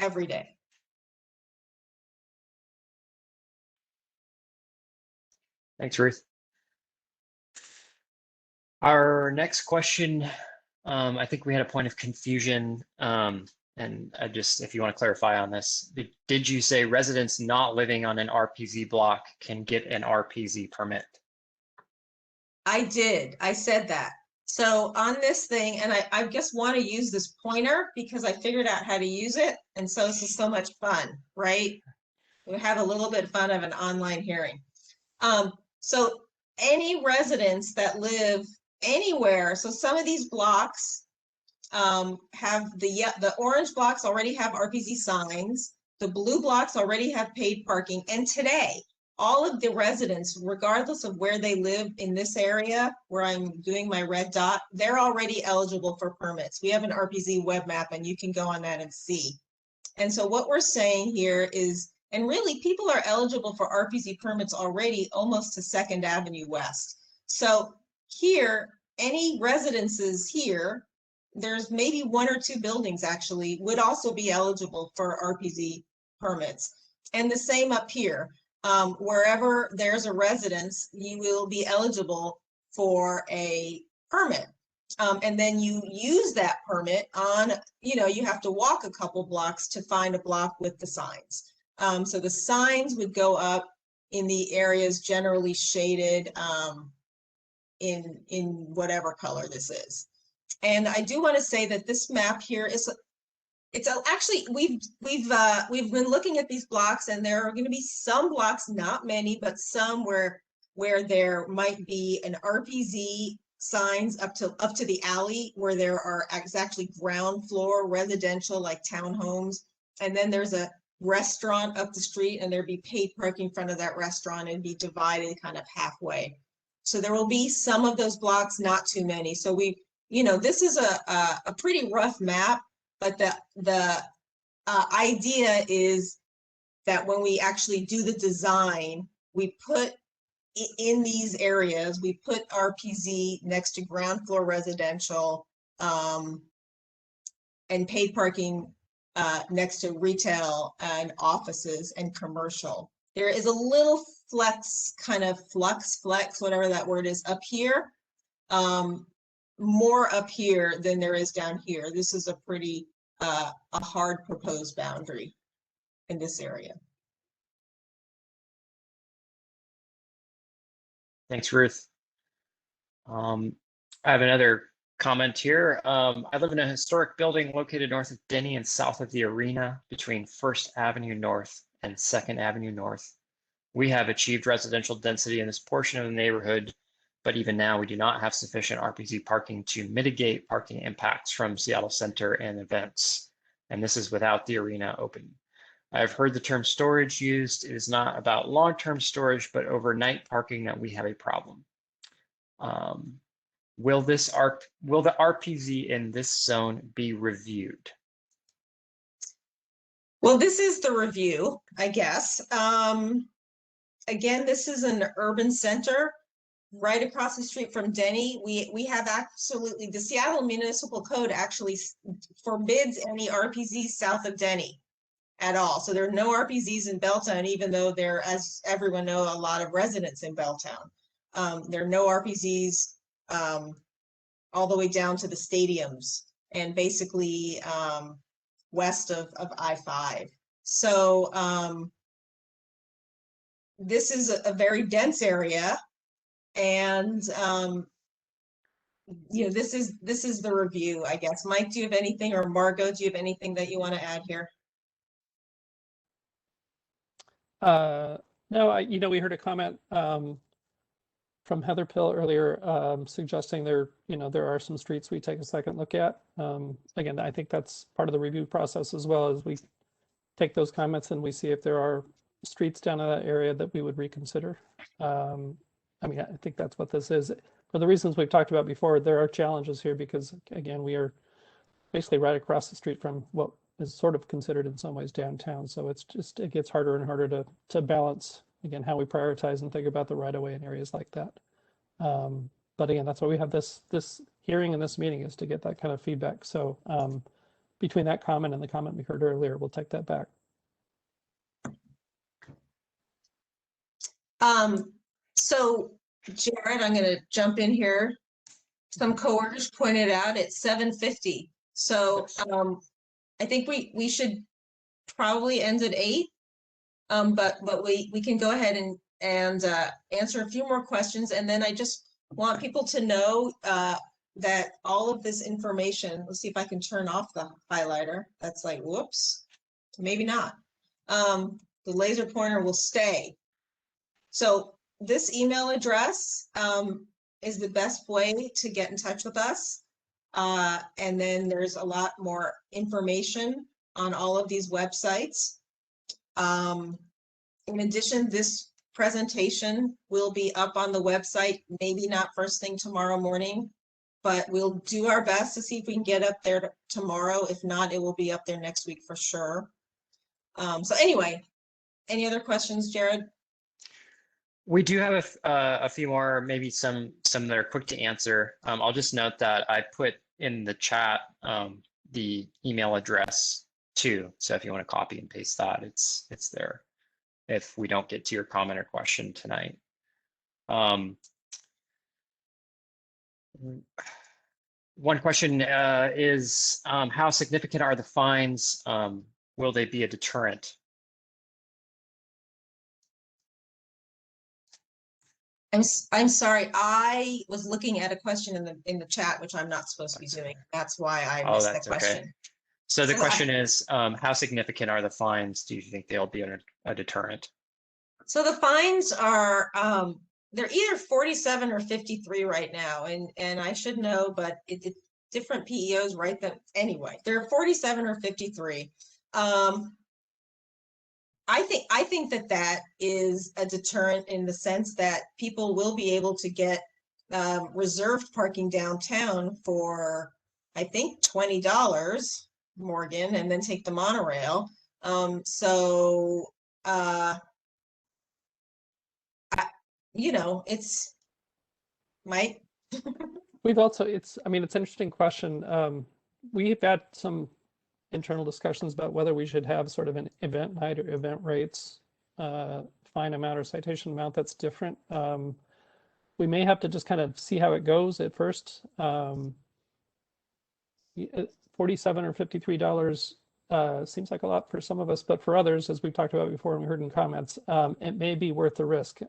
[SPEAKER 1] every day.
[SPEAKER 2] Thanks, Ruth. Our next question, I think we had a point of confusion, and I just, if you want to clarify on this, did you say residents not living on an RPZ block can get an RPZ permit?
[SPEAKER 1] I did. I said that. So on this thing, and I just want to use this pointer because I figured out how to use it. And so this is so much fun, right? We have a little bit of fun of an online hearing. So any residents that live anywhere, so some of these blocks have the orange blocks already have RPZ signs, the blue blocks already have paid parking, and today, all of the residents, regardless of where they live in this area where I'm doing my red dot, they're already eligible for permits. We have an RPZ web map and you can go on that and see. And so what we're saying here is, and really people are eligible for RPZ permits already almost to 2nd Avenue West. So here, any residences here, there's maybe 1 or 2 buildings actually would also be eligible for RPZ permits. And the same up here. Wherever there's a residence, you will be eligible for a permit. And then you use that permit on, you have to walk a couple blocks to find a block with the signs. So the signs would go up in the areas generally shaded in whatever color this is. And I do want to say that this map here is, actually, we've been looking at these blocks, and there are going to be some blocks, not many, but some where there might be an RPZ signs up to the alley where there are actually ground floor residential like townhomes, and then there's a restaurant up the street, and there'd be paid parking in front of that restaurant and be divided kind of halfway. So there will be some of those blocks, not too many. So this is a pretty rough map. But the idea is that when we actually do the design, we put in these areas, we put RPZ next to ground floor residential and paid parking next to retail and offices and commercial. There is a little flex, whatever that word is, up here. More up here than there is down here. This is a pretty a hard proposed boundary in this area.
[SPEAKER 2] Thanks, Ruth. I have another comment here. I live in a historic building located north of Denny and south of the arena between 1st Avenue North and 2nd Avenue North. We have achieved residential density in this portion of the neighborhood, but even now we do not have sufficient RPZ parking to mitigate parking impacts from Seattle Center and events. And this is without the arena open. I've heard the term storage used. It is not about long-term storage, but overnight parking that we have a problem. Will the RPZ in this zone be reviewed?
[SPEAKER 1] Well, this is the review, I guess. Again, this is an urban center. Right across the street from Denny, we have absolutely, the Seattle Municipal Code actually forbids any RPZs south of Denny at all. So there are no RPZs in Belltown, even though there, as everyone knows, a lot of residents in Belltown. There are no RPZs all the way down to the stadiums and basically west of I-5. So this is a very dense area. And this is the review, I guess. Mike, do you have anything, or Margot, do you have anything that you want to add here?
[SPEAKER 8] No, we heard a comment from Heather Pill earlier suggesting there are some streets we take a second look at. Again, I think that's part of the review process as well, as we take those comments and we see if there are streets down in that area that we would reconsider. I think that's what this is. For the reasons we've talked about before, there are challenges here because, again, we are basically right across the street from what is sort of considered in some ways downtown. So it gets harder and harder to balance, again, how we prioritize and think about the right of way in areas like that. But again, that's why we have this hearing and this meeting, is to get that kind of feedback. So, between that comment and the comment we heard earlier, we'll take that back.
[SPEAKER 1] So Jared, I'm going to jump in here. Some coworkers pointed out it's 7:50. So I think we should probably end at 8. But we can go ahead and answer a few more questions. And then I just want people to know that all of this information, let's see if I can turn off the highlighter. That's like, whoops, maybe not. The laser pointer will stay. So this email address is the best way to get in touch with us. And then there's a lot more information on all of these websites. In addition, this presentation will be up on the website, maybe not first thing tomorrow morning, but we'll do our best to see if we can get up there tomorrow. If not, it will be up there next week for sure. So anyway, any other questions, Jared?
[SPEAKER 2] We do have a few more, maybe some that are quick to answer. I'll just note that I put in the chat the email address too. So if you want to copy and paste that, it's there if we don't get to your comment or question tonight. One question is, how significant are the fines? Will they be a deterrent?
[SPEAKER 1] I'm sorry, I was looking at a question in the chat, which I'm not supposed to be doing. That's why I missed the question.
[SPEAKER 2] Okay. So the question is, how significant are the fines? Do you think they'll be a deterrent?
[SPEAKER 1] So the fines are, they're either 47 or 53 right now, and I should know, but different PEOs write them anyway. They're 47 or 53. I think that is a deterrent in the sense that people will be able to get reserved parking downtown for, I think, $20, Morgan, and then take the monorail. You know, it's Mike.
[SPEAKER 8] We've also, it's an interesting question. We've had some internal discussions about whether we should have sort of an event night or event rates, fine amount or citation amount that's different. We may have to just kind of see how it goes at first. $47 or $53 seems like a lot for some of us, but for others, as we've talked about before and we heard in comments, it may be worth the risk.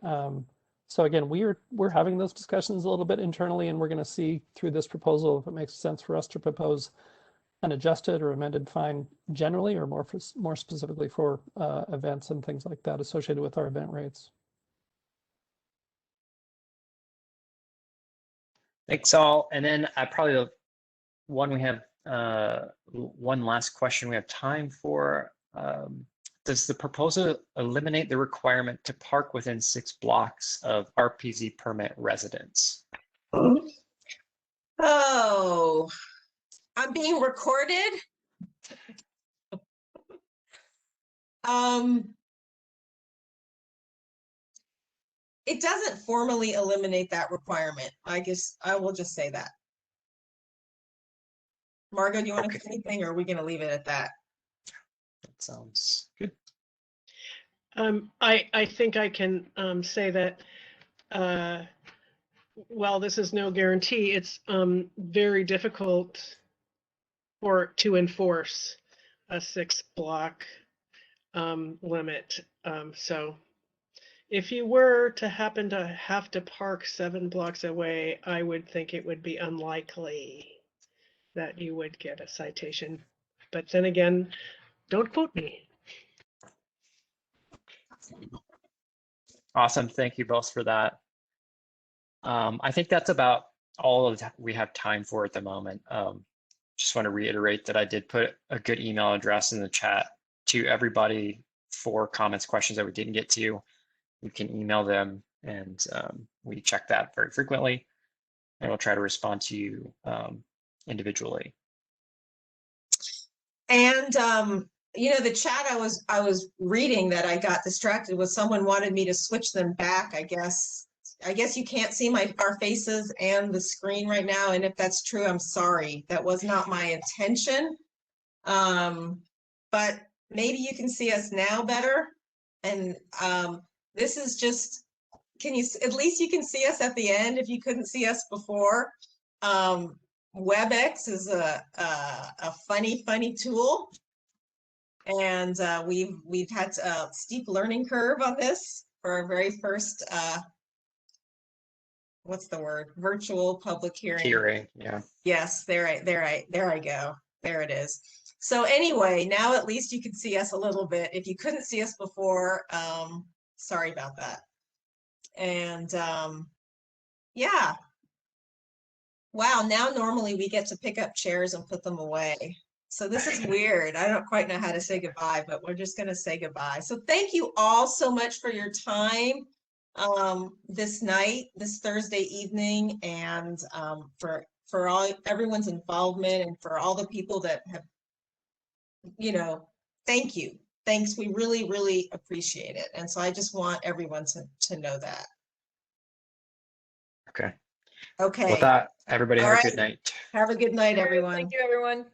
[SPEAKER 8] So again, we're having those discussions a little bit internally, and we're going to see through this proposal if it makes sense for us to propose an adjusted or amended fine generally, or more specifically for events and things like that associated with our event rates.
[SPEAKER 2] Thanks all. And then probably the one we have, one last question we have time for. Does the proposal eliminate the requirement to park within 6 blocks of RPZ permit residents?
[SPEAKER 1] Oh, I'm being recorded. It doesn't formally eliminate that requirement. I guess I will just say that. Margot, do you want to say anything, or are we going to leave it at that?
[SPEAKER 2] That sounds good.
[SPEAKER 7] I think I can say that while this is no guarantee, it's very difficult to enforce a 6-block limit. So if you were to happen to have to park 7 blocks away, I would think it would be unlikely that you would get a citation. But then again, don't quote me.
[SPEAKER 2] Awesome. Thank you both for that. I think that's about all of that we have time for at the moment. Just want to reiterate that I did put a good email address in the chat to everybody for comments, questions that we didn't get to. You can email them, and we check that very frequently, and we'll try to respond to you individually.
[SPEAKER 1] And you know, the chat I was reading that I got distracted with, someone wanted me to switch them back. I guess you can't see our faces and the screen right now, and if that's true, I'm sorry. That was not my intention. But maybe you can see us now better. And this is just, at least you can see us at the end if you couldn't see us before. WebEx is a funny tool. And we've had a steep learning curve on this for our very first, what's the word? Virtual public hearing.
[SPEAKER 2] Hearing, yeah.
[SPEAKER 1] Yes, there I go. There it is. So anyway, now at least you can see us a little bit. If you couldn't see us before, sorry about that. And yeah. Wow, now normally we get to pick up chairs and put them away. So this is weird. I don't quite know how to say goodbye, but we're just going to say goodbye. So thank you all so much for your time this night, this Thursday evening, and for everyone's involvement, and for all the people that have, thank you. Thanks. We really, really appreciate it. And so I just want everyone to know that.
[SPEAKER 2] Okay.
[SPEAKER 1] Okay.
[SPEAKER 2] With that, everybody
[SPEAKER 1] All
[SPEAKER 2] have
[SPEAKER 1] right.
[SPEAKER 2] a good night.
[SPEAKER 1] Have a good night, everyone.
[SPEAKER 3] Thank you, everyone.